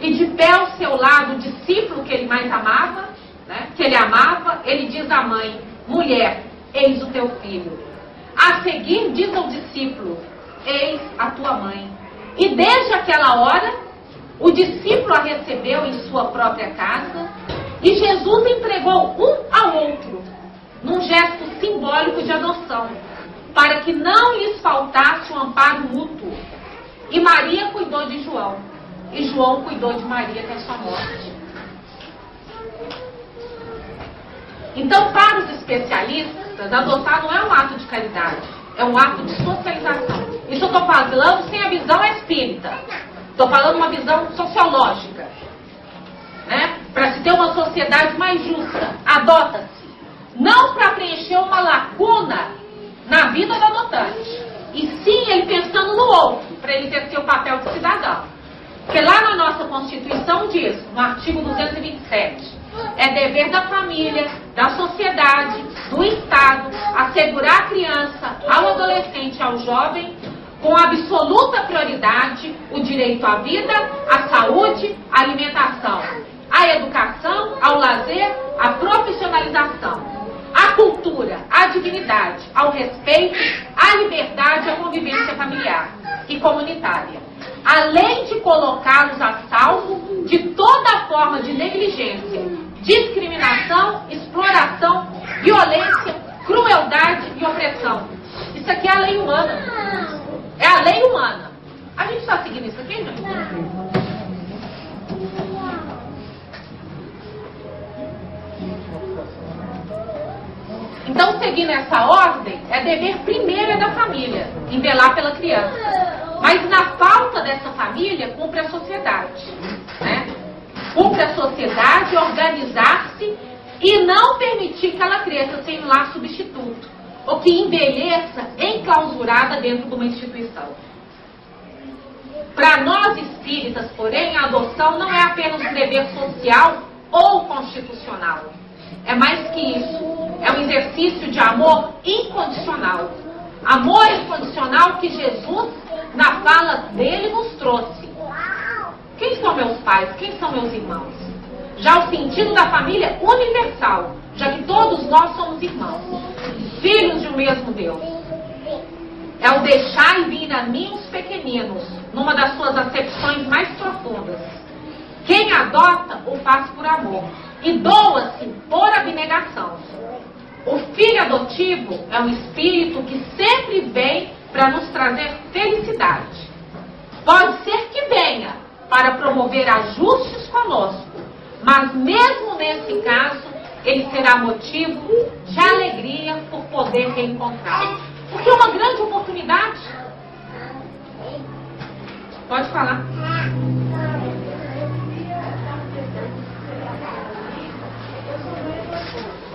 e de pé ao seu lado o discípulo que ele mais amava, né, que ele amava, ele diz à mãe: mulher, eis o teu filho. A seguir diz ao discípulo: eis a tua mãe. E desde aquela hora, o discípulo a recebeu em sua própria casa e Jesus entregou um ao outro, num gesto simbólico de adoção, para que não lhes faltasse um amparo mútuo. E Maria cuidou de João, e João cuidou de Maria até sua morte. Então, para os especialistas, adotar não é um ato de caridade, é um ato de socialização. Isso eu estou falando sem a visão espírita. Estou falando uma visão sociológica. Né? Para se ter uma sociedade mais justa, adota-se. Não para preencher uma lacuna na vida do adotante. E sim ele pensando no outro, para ele exercer o papel de cidadão. Porque lá na nossa Constituição diz, no artigo 227, é dever da família, da sociedade, do Estado, assegurar à criança, ao adolescente e ao jovem, com absoluta prioridade, o direito à vida, à saúde, à alimentação, à educação, ao lazer, à profissionalização, à cultura, à dignidade, ao respeito, à liberdade, à convivência familiar e comunitária, além de colocá-los a salvo de toda forma de negligência, discriminação, exploração, violência, crueldade e opressão. Isso aqui é a lei humana. É a lei humana. A gente está seguindo isso aqui, gente? Então, seguindo essa ordem, é dever primeiro da família, velar pela criança. Mas na falta dessa família, cumpre a sociedade. Né? Cumpre a sociedade organizar-se e não permitir que ela cresça sem um lar substituto, ou que envelheça enclausurada dentro de uma instituição. Para nós espíritas, porém, a adoção não é apenas um dever social ou constitucional. É mais que isso. É um exercício de amor incondicional. Amor incondicional que Jesus, na fala dele, nos trouxe. Quem são meus pais? Quem são meus irmãos? Já o sentido da família universal, já que todos nós somos irmãos, filhos de um mesmo Deus. É o deixar e vir a mim os pequeninos, numa das suas acepções mais profundas. Quem adota, o faz por amor e doa-se por abnegação. O filho adotivo é um espírito que sempre vem para nos trazer felicidade. Pode ser que venha para promover ajustes conosco, mas mesmo nesse caso, ele será motivo de alegria por poder reencontrá-lo. Porque é uma grande oportunidade. Pode falar.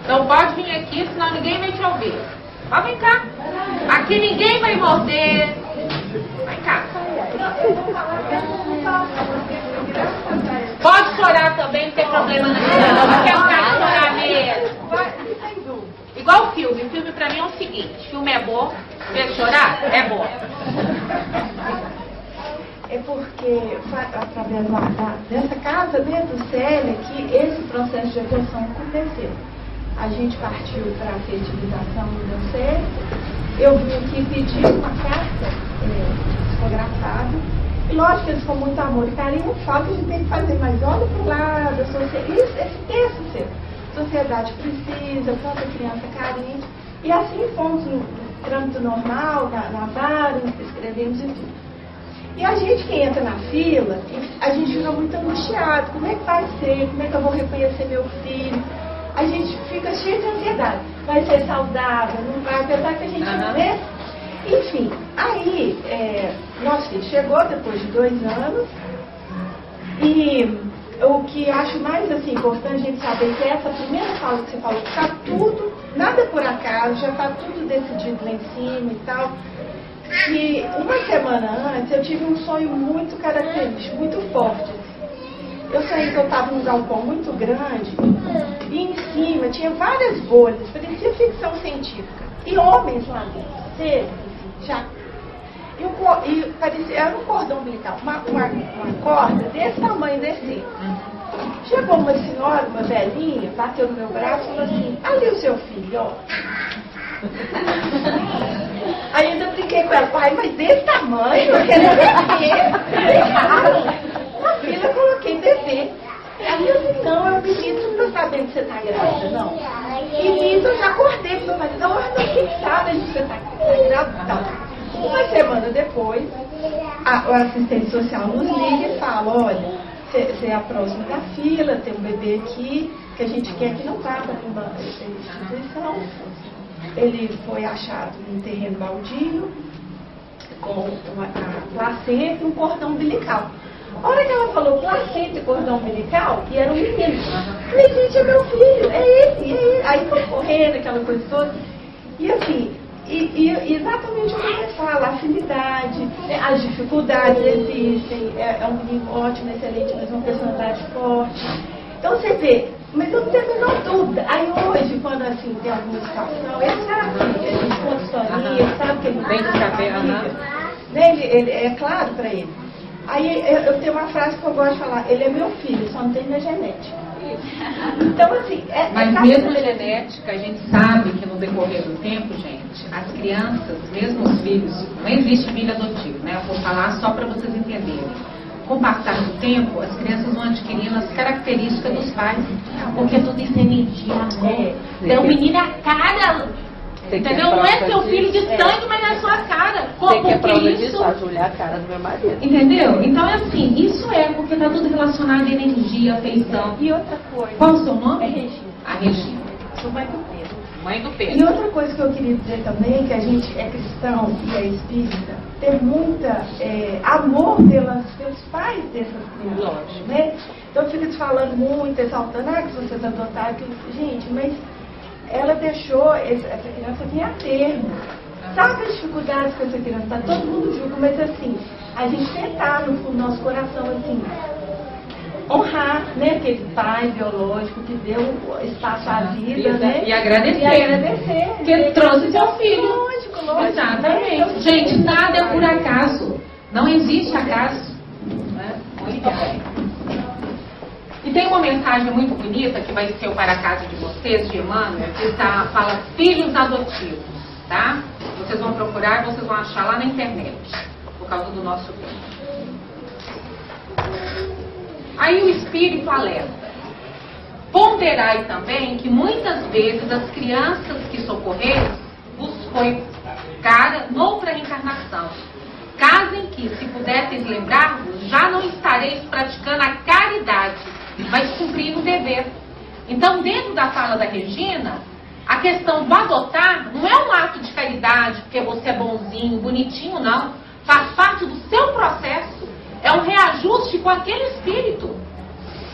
Não pode vir aqui, senão ninguém vai te ouvir. Pode vir cá. Aqui ninguém vai morder. Vem cá. Pode chorar também, não tem problema nenhum. Não quer ficar de chorar mesmo. Igual o filme. O filme pra mim é o seguinte. O filme é bom. Quer chorar? É bom. É porque, através dessa casa, do Célia, que esse processo de adoção aconteceu. A gente partiu para a fertilização do Célia. Eu vim aqui pedir uma carta psicografada. E lógico, eles com muito amor e carinho falam que a gente tem que fazer, mas olha para o lado, esse texto seu. A sociedade precisa, quanto a criança carente. E assim fomos no trâmito normal, na vara, escrevemos e tudo. E a gente que entra na fila, a gente fica muito angustiado. Como é que vai ser? Como é que eu vou reconhecer meu filho? A gente fica cheio de ansiedade. Vai ser saudável? Não vai? Apesar que a gente não vê. Enfim, aí, nosso filho chegou depois de 2 anos. E o que acho mais assim, importante a gente saber que essa primeira fala que você falou, está tudo, nada por acaso, já está tudo decidido lá em cima e tal. E uma semana antes eu tive um sonho muito característico, muito forte. Eu sonhei que eu estava num galpão muito grande e em cima tinha várias bolhas, parecia ficção científica. E homens lá dentro, seres, já. E parecia, era um cordão umbilical, uma corda desse tamanho, desse. Chegou uma senhora, uma velhinha, bateu no meu braço e falou assim, ali o seu filho, ó. Aí ainda brinquei com ela, pai, mas desse tamanho, eu quero ver. Na fila eu coloquei bebê. Aí eu disse, não, é um menino, você não está sabendo que você está grávida, não. E nisso eu já acordei, mas não, quem sabe que você está grávida, não. Uma semana depois, o assistente social nos liga e fala, olha, Você é a próxima da fila, tem um bebê aqui, que a gente quer que não vá para uma instituição. Ele foi achado num terreno baldio, com a placenta e um cordão umbilical. A hora que ela falou placenta e cordão umbilical, e era um menino, eu falei, gente, é meu filho, é ele. Aí foi correndo, aquela coisa toda. E assim, exatamente o que você fala, a afinidade, as dificuldades existem, é um menino ótimo, excelente, mas uma personalidade forte. Então você vê, mas eu não tenho a menor dúvida. Aí hoje, quando assim, tem alguma situação, ele sabe, a gente conta historinha, ele sabe que ele não vem do cabelo, né? Ele é claro para ele. Aí eu tenho uma frase que eu gosto de falar, ele é meu filho, só não tem minha genética. Então, assim, mas mesmo a genética, a gente sabe que no decorrer do tempo, gente, as crianças, mesmo os filhos, não existe filho adotivo, né? Eu vou falar só para vocês entenderem. Com o passar do tempo, as crianças vão adquirindo as características dos pais, porque tudo isso é energia, amor. Então, o menino é a cara, entendeu? Não é seu filho de sangue, mas é a sua cara. Porque isso... a Júlia é a cara do meu marido. Entendeu? Então, é assim, isso é porque está tudo relacionado à energia, afeição. E outra coisa... Qual o seu nome? É Regina. A Regina. Sou mãe do Pedro. Mãe do Pedro. E outra coisa que eu queria dizer também, que a gente é cristão e é espírita, ter muita amor pelos pais dessas crianças, né? Então eu fico te falando muito, exaltando, que vocês adotaram, gente, mas ela deixou essa criança vir a termo. Sabe as dificuldades que essa criança está? Todo mundo julga, mas assim, a gente tentar no fundo do nosso coração, assim, honrar, né, aquele pai biológico que deu espaço à vida, né? E agradecer. Que ele trouxe seu filho. Lógico. Exatamente. Gente, nada é por acaso. Não existe acaso. Muito bem. E tem uma mensagem muito bonita que vai ser o para casa de vocês, de Emmanuel, que fala filhos adotivos, tá? Vocês vão procurar, vocês vão achar lá na internet, por causa do nosso tempo. Aí o Espírito alerta. Ponderai também que muitas vezes as crianças que socorreis vos foi cara noutra reencarnação. Caso em que, se pudesseis lembrar-vos, já não estareis praticando a caridade, mas cumprindo o dever. Então, dentro da fala da Regina, a questão do adotar não é um ato de caridade, porque você é bonzinho, bonitinho, não. Faz parte do seu processo. É um reajuste com aquele espírito.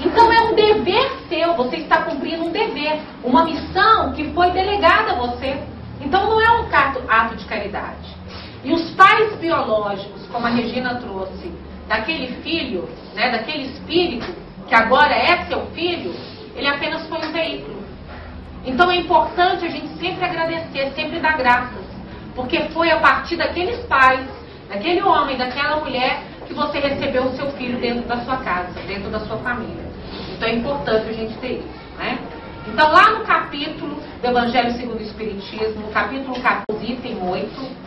Então é um dever seu, você está cumprindo um dever, uma missão que foi delegada a você. Então não é um ato de caridade. E os pais biológicos, como a Regina trouxe, daquele filho, né, daquele espírito, que agora é seu filho, ele apenas foi um veículo. Então é importante a gente sempre agradecer, sempre dar graças, porque foi a partir daqueles pais, daquele homem, daquela mulher, que você recebeu o seu filho dentro da sua casa, dentro da sua família. Então é importante a gente ter isso, né? Então lá no capítulo do Evangelho segundo o Espiritismo, no capítulo 14, item 8,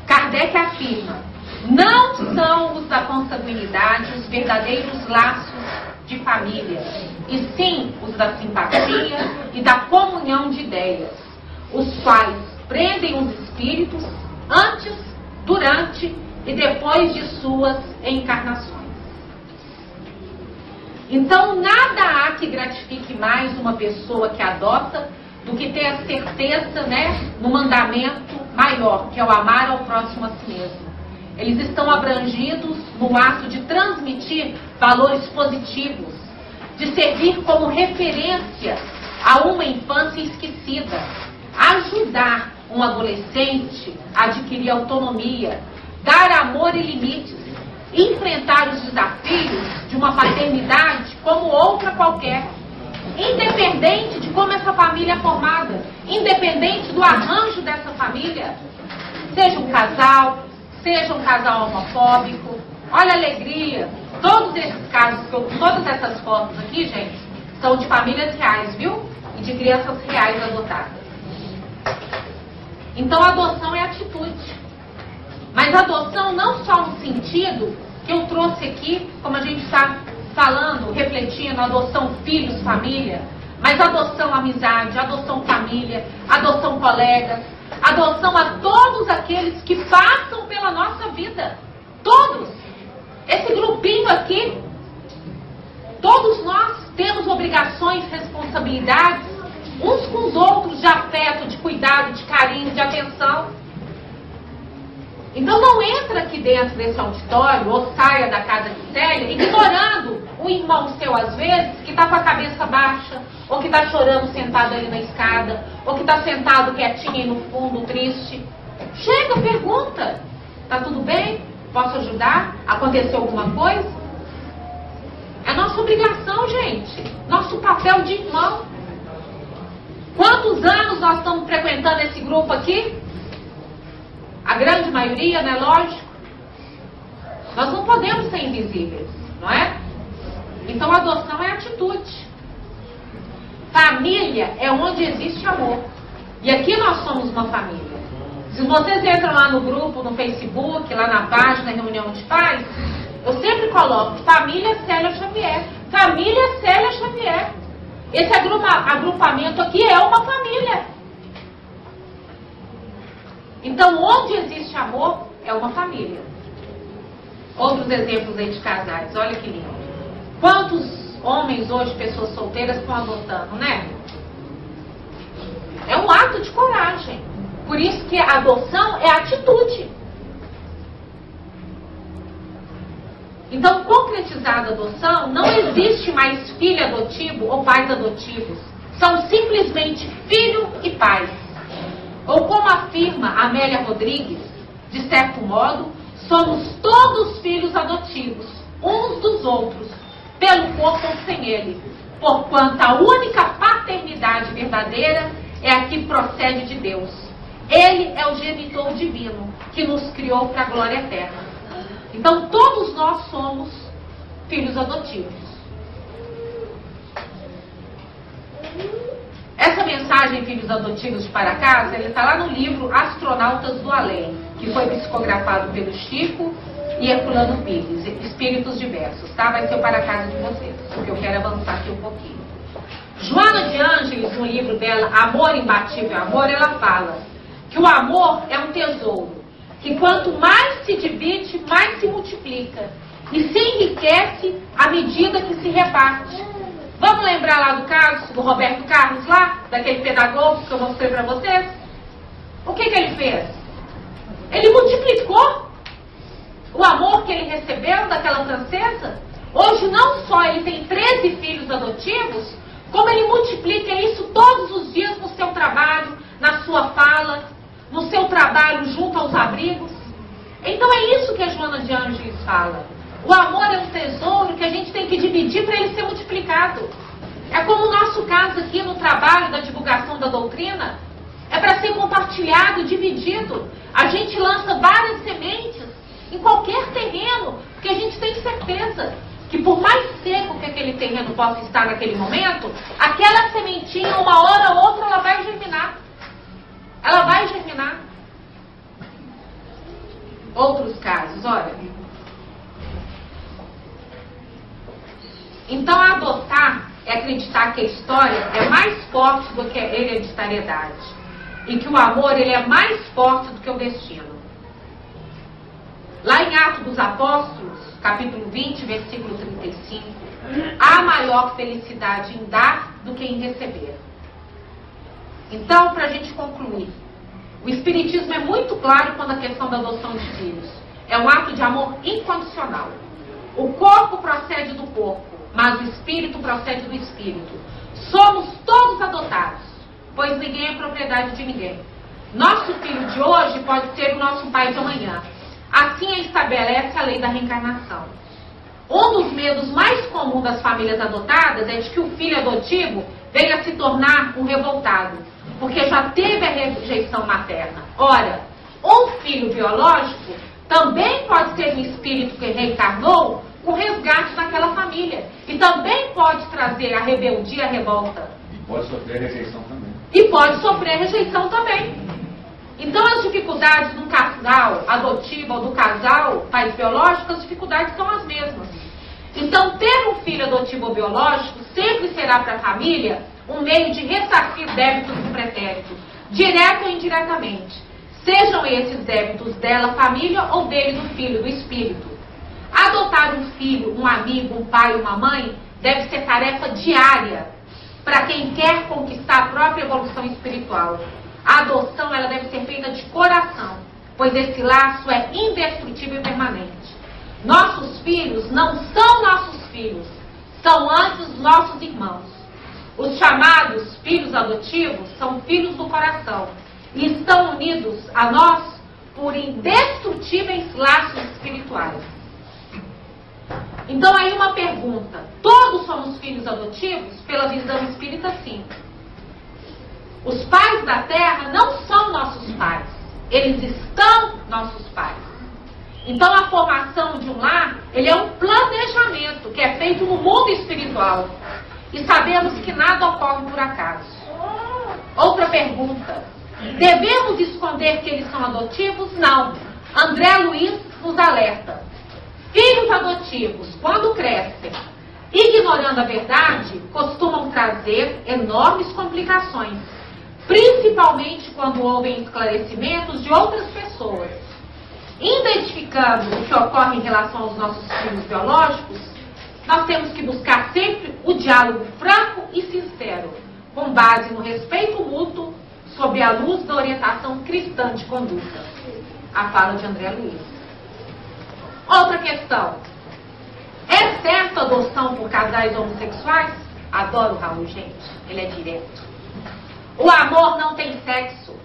Kardec afirma: não são os da consanguinidade os verdadeiros laços de família, e sim os da simpatia e da comunhão de ideias, os quais prendem os espíritos antes, durante e depois de suas encarnações. Então, nada há que gratifique mais uma pessoa que adota do que ter a certeza, né, no mandamento maior, que é o amar ao próximo a si mesmo. Eles estão abrangidos no ato de transmitir valores positivos, de servir como referência a uma infância esquecida, ajudar um adolescente a adquirir autonomia, dar amor e limites, enfrentar os desafios de uma paternidade como outra qualquer, independente de como essa família é formada, independente do arranjo dessa família, seja um casal homofóbico. Olha a alegria, todos esses casos, todas essas fotos aqui, gente, são de famílias reais, viu? E de crianças reais adotadas. Então a adoção é atitude. Mas adoção não só no sentido que eu trouxe aqui, como a gente está falando, refletindo, adoção filhos, família, mas adoção amizade, adoção família, adoção colegas, adoção a todos aqueles que passam pela nossa vida. Todos. Esse grupinho aqui, Todos nós temos obrigações, responsabilidades, uns com os outros, de afeto, de cuidado, de carinho, de atenção. Então não entra aqui dentro desse auditório, ou saia da casa de Célia, ignorando o irmão seu, às vezes, que está com a cabeça baixa, ou que está chorando sentado ali na escada, ou que está sentado quietinho aí no fundo, triste. Chega, pergunta. Tá tudo bem? Posso ajudar? Aconteceu alguma coisa? É nossa obrigação, gente. Nosso papel de irmão. Quantos anos nós estamos frequentando esse grupo aqui? A grande maioria, né? Lógico. Nós não podemos ser invisíveis, não é? Então a adoção é atitude. Família é onde existe amor. E aqui nós somos uma família. Se vocês entram lá no grupo, no Facebook, lá na página Reunião de Pais, eu sempre coloco Família Célia Xavier. Família Célia Xavier. Esse agrupamento aqui é uma família. Então, onde existe amor, é uma família. Outros exemplos aí de casais, olha que lindo. Quantos homens hoje, pessoas solteiras, estão adotando, né? É um ato de coragem. Por isso que a adoção é atitude. Então, concretizada a adoção, não existe mais filho adotivo ou pais adotivos. São simplesmente filho e pai. Ou como afirma Amélia Rodrigues, de certo modo, somos todos filhos adotivos, uns dos outros, pelo corpo ou sem ele, porquanto a única paternidade verdadeira é a que procede de Deus. Ele é o genitor divino, que nos criou para a glória eterna. Então, todos nós somos filhos adotivos. Essa mensagem, Filhos Adotivos para Casa, ele está lá no livro Astronautas do Além, que foi psicografado pelo Chico e Herculano Pires, Espíritos Diversos, tá? Vai ser o para casa de vocês, porque eu quero avançar aqui um pouquinho. Joana de Ângeles, no livro dela, Amor Imbatível Amor, ela fala que o amor é um tesouro, que quanto mais se divide, mais se multiplica, e se enriquece à medida que se reparte. Vamos lembrar lá do caso do Roberto Carlos lá, daquele pedagogo que eu mostrei para vocês? O que ele fez? Ele multiplicou o amor que ele recebeu daquela francesa. Hoje não só ele tem 13 filhos adotivos, como ele multiplica isso todos os dias no seu trabalho, na sua fala, no seu trabalho junto aos abrigos. Então é isso que a Joana de Ângeles fala. O amor é um tesouro que a gente tem que dividir para ele ser multiplicado. É como o nosso caso aqui no trabalho da divulgação da doutrina. É para ser compartilhado, dividido. A gente lança várias sementes em qualquer terreno, porque a gente tem certeza que por mais seco que aquele terreno possa estar naquele momento, aquela sementinha, uma hora ou outra, ela vai germinar. Ela vai germinar. Outros casos, olha. Então, adotar é acreditar que a história é mais forte do que a hereditariedade. E que o amor ele é mais forte do que o destino. Lá em Atos dos Apóstolos, capítulo 20, versículo 35, há maior felicidade em dar do que em receber. Então, para a gente concluir, o Espiritismo é muito claro quando a questão da adoção de filhos. É um ato de amor incondicional. O corpo procede do corpo, mas o espírito procede do espírito. Somos todos adotados, pois ninguém é propriedade de ninguém. Nosso filho de hoje pode ser o nosso pai de amanhã. Assim estabelece a lei da reencarnação. Um dos medos mais comuns das famílias adotadas é de que o filho adotivo venha a se tornar um revoltado, porque já teve a rejeição materna. Ora, um filho biológico também pode ser um espírito que reencarnou com resgate daquela família. E também pode trazer a rebeldia, a revolta. E pode sofrer rejeição também. E pode sofrer rejeição também. Então as dificuldades do casal adotivo ou do casal pais biológicos, as dificuldades são as mesmas. Então ter um filho adotivo ou biológico sempre será para a família um meio de ressarcir débitos do pretérito, direto ou indiretamente. Sejam esses débitos dela, família, ou dele, do filho, do espírito. Adotar um filho, um amigo, um pai, uma mãe, deve ser tarefa diária para quem quer conquistar a própria evolução espiritual. A adoção, ela deve ser feita de coração, pois esse laço é indestrutível e permanente. Nossos filhos não são nossos filhos, são antes nossos irmãos. Os chamados filhos adotivos são filhos do coração e estão unidos a nós por indestrutíveis laços espirituais. Então aí uma pergunta: todos somos filhos adotivos? Pela visão espírita, sim. Os pais da terra não são nossos pais, eles estão nossos pais. Então a formação de um lar, ele é um planejamento que é feito no mundo espiritual. E sabemos que nada ocorre por acaso. Outra pergunta: devemos esconder que eles são adotivos? Não. André Luiz nos alerta: filhos adotivos, quando crescem, ignorando a verdade, costumam trazer enormes complicações, principalmente quando ouvem esclarecimentos de outras pessoas. Identificando o que ocorre em relação aos nossos filhos biológicos, nós temos que buscar sempre o diálogo franco e sincero, com base no respeito mútuo, sob a luz da orientação cristã de conduta. A fala de André Luiz. Outra questão: é certo a adoção por casais homossexuais? Adoro o Raul, gente. Ele é direto. O amor não tem sexo.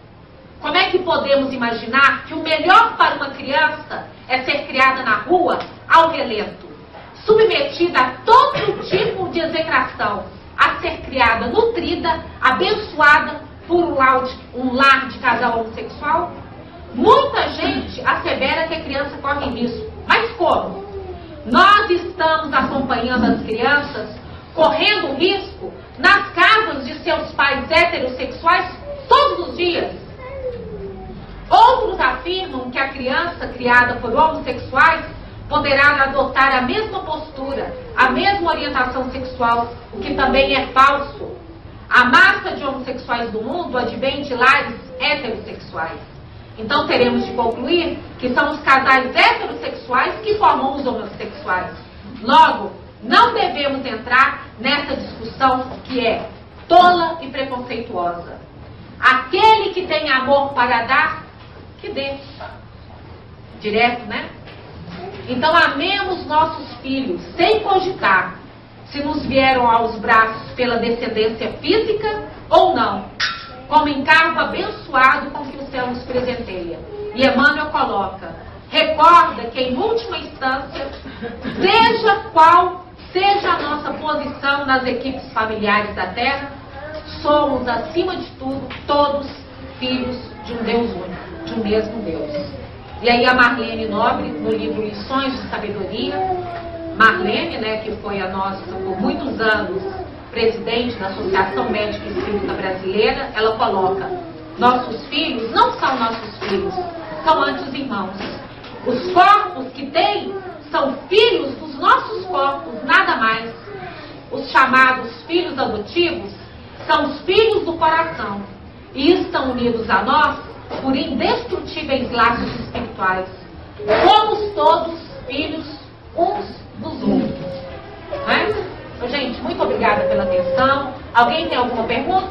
Como é que podemos imaginar que o melhor para uma criança é ser criada na rua, ao relento, submetida a todo tipo de execração, a ser criada, nutrida, abençoada por um lar de casal homossexual? Muita gente assevera que a criança corre risco. Mas como? Nós estamos acompanhando as crianças correndo risco nas casas de seus pais heterossexuais todos os dias. Outros afirmam que a criança criada por homossexuais poderá adotar a mesma postura, a mesma orientação sexual, o que também é falso. A massa de homossexuais do mundo advém de lares heterossexuais. Então teremos de concluir que são os casais heterossexuais que formam os homossexuais. Logo, não devemos entrar nessa discussão que é tola e preconceituosa. Aquele que tem amor para dar, que dê. Direto, né? Então amemos nossos filhos sem cogitar se nos vieram aos braços pela descendência física ou não, como encargo abençoado com que o céu nos presenteia. E Emmanuel coloca: recorda que em última instância, seja qual seja a nossa posição nas equipes familiares da Terra, somos, acima de tudo, todos filhos de um Deus único, de um mesmo Deus. E aí a Marlene Nobre, no livro Lições de Sabedoria, Marlene, né, que foi a nossa, por muitos anos, presidente da Associação Médica Espírita Brasileira, ela coloca: nossos filhos não são nossos filhos, são antes irmãos. Os corpos que têm são filhos dos nossos corpos, nada mais. Os chamados filhos adotivos são os filhos do coração e estão unidos a nós por indestrutíveis laços espirituais. Somos todos filhos uns dos outros. Não é? Então, gente, muito obrigada pela atenção. Alguém tem alguma pergunta?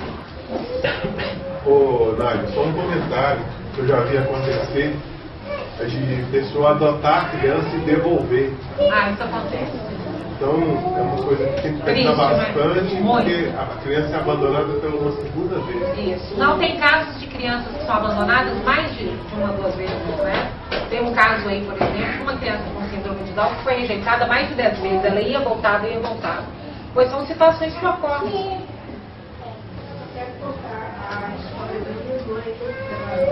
Ô, Nádia, só um comentário que eu já vi acontecer, é de pessoa adotar a criança e devolver. Ah, isso acontece. Então, é uma coisa que tem que pensar bastante, porque a criança é abandonada pela uma segunda vez. Isso. Não, tem casos de crianças que são abandonadas mais de uma ou duas vezes, né? Tem um caso aí, por exemplo, uma criança com síndrome de Down que foi rejeitada mais de 10 vezes. Ela ia, voltava, Pois são situações que ocorrem. Quero contar a história da minha mãe, ela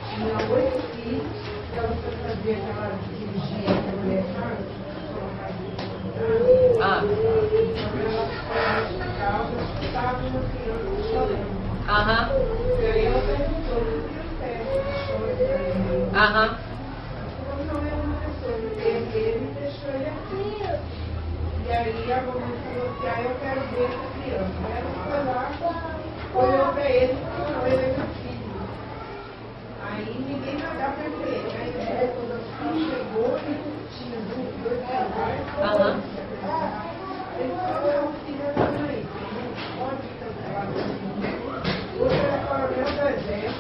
tinha 8 filhos, ela foi fazer aquela cirurgia que a mulher faz. Ah. Aham. E aí ela perguntou: aham. não é uma pessoa que teve ele e deixou ele aqui. E aí a mamãe falou que aí eu quero ver essa criança. Ela foi lá, olhou pra ele e falou: não, ele é meu filho. Aí ninguém vai dar pra ver. Aí quando a filha chegou, ele tinha 2 casais.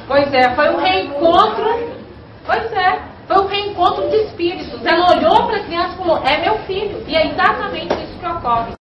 Pois é, foi um reencontro. Pois é, foi um reencontro de espíritos. Ela olhou para a criança e falou, é meu filho. E é exatamente isso que ocorre.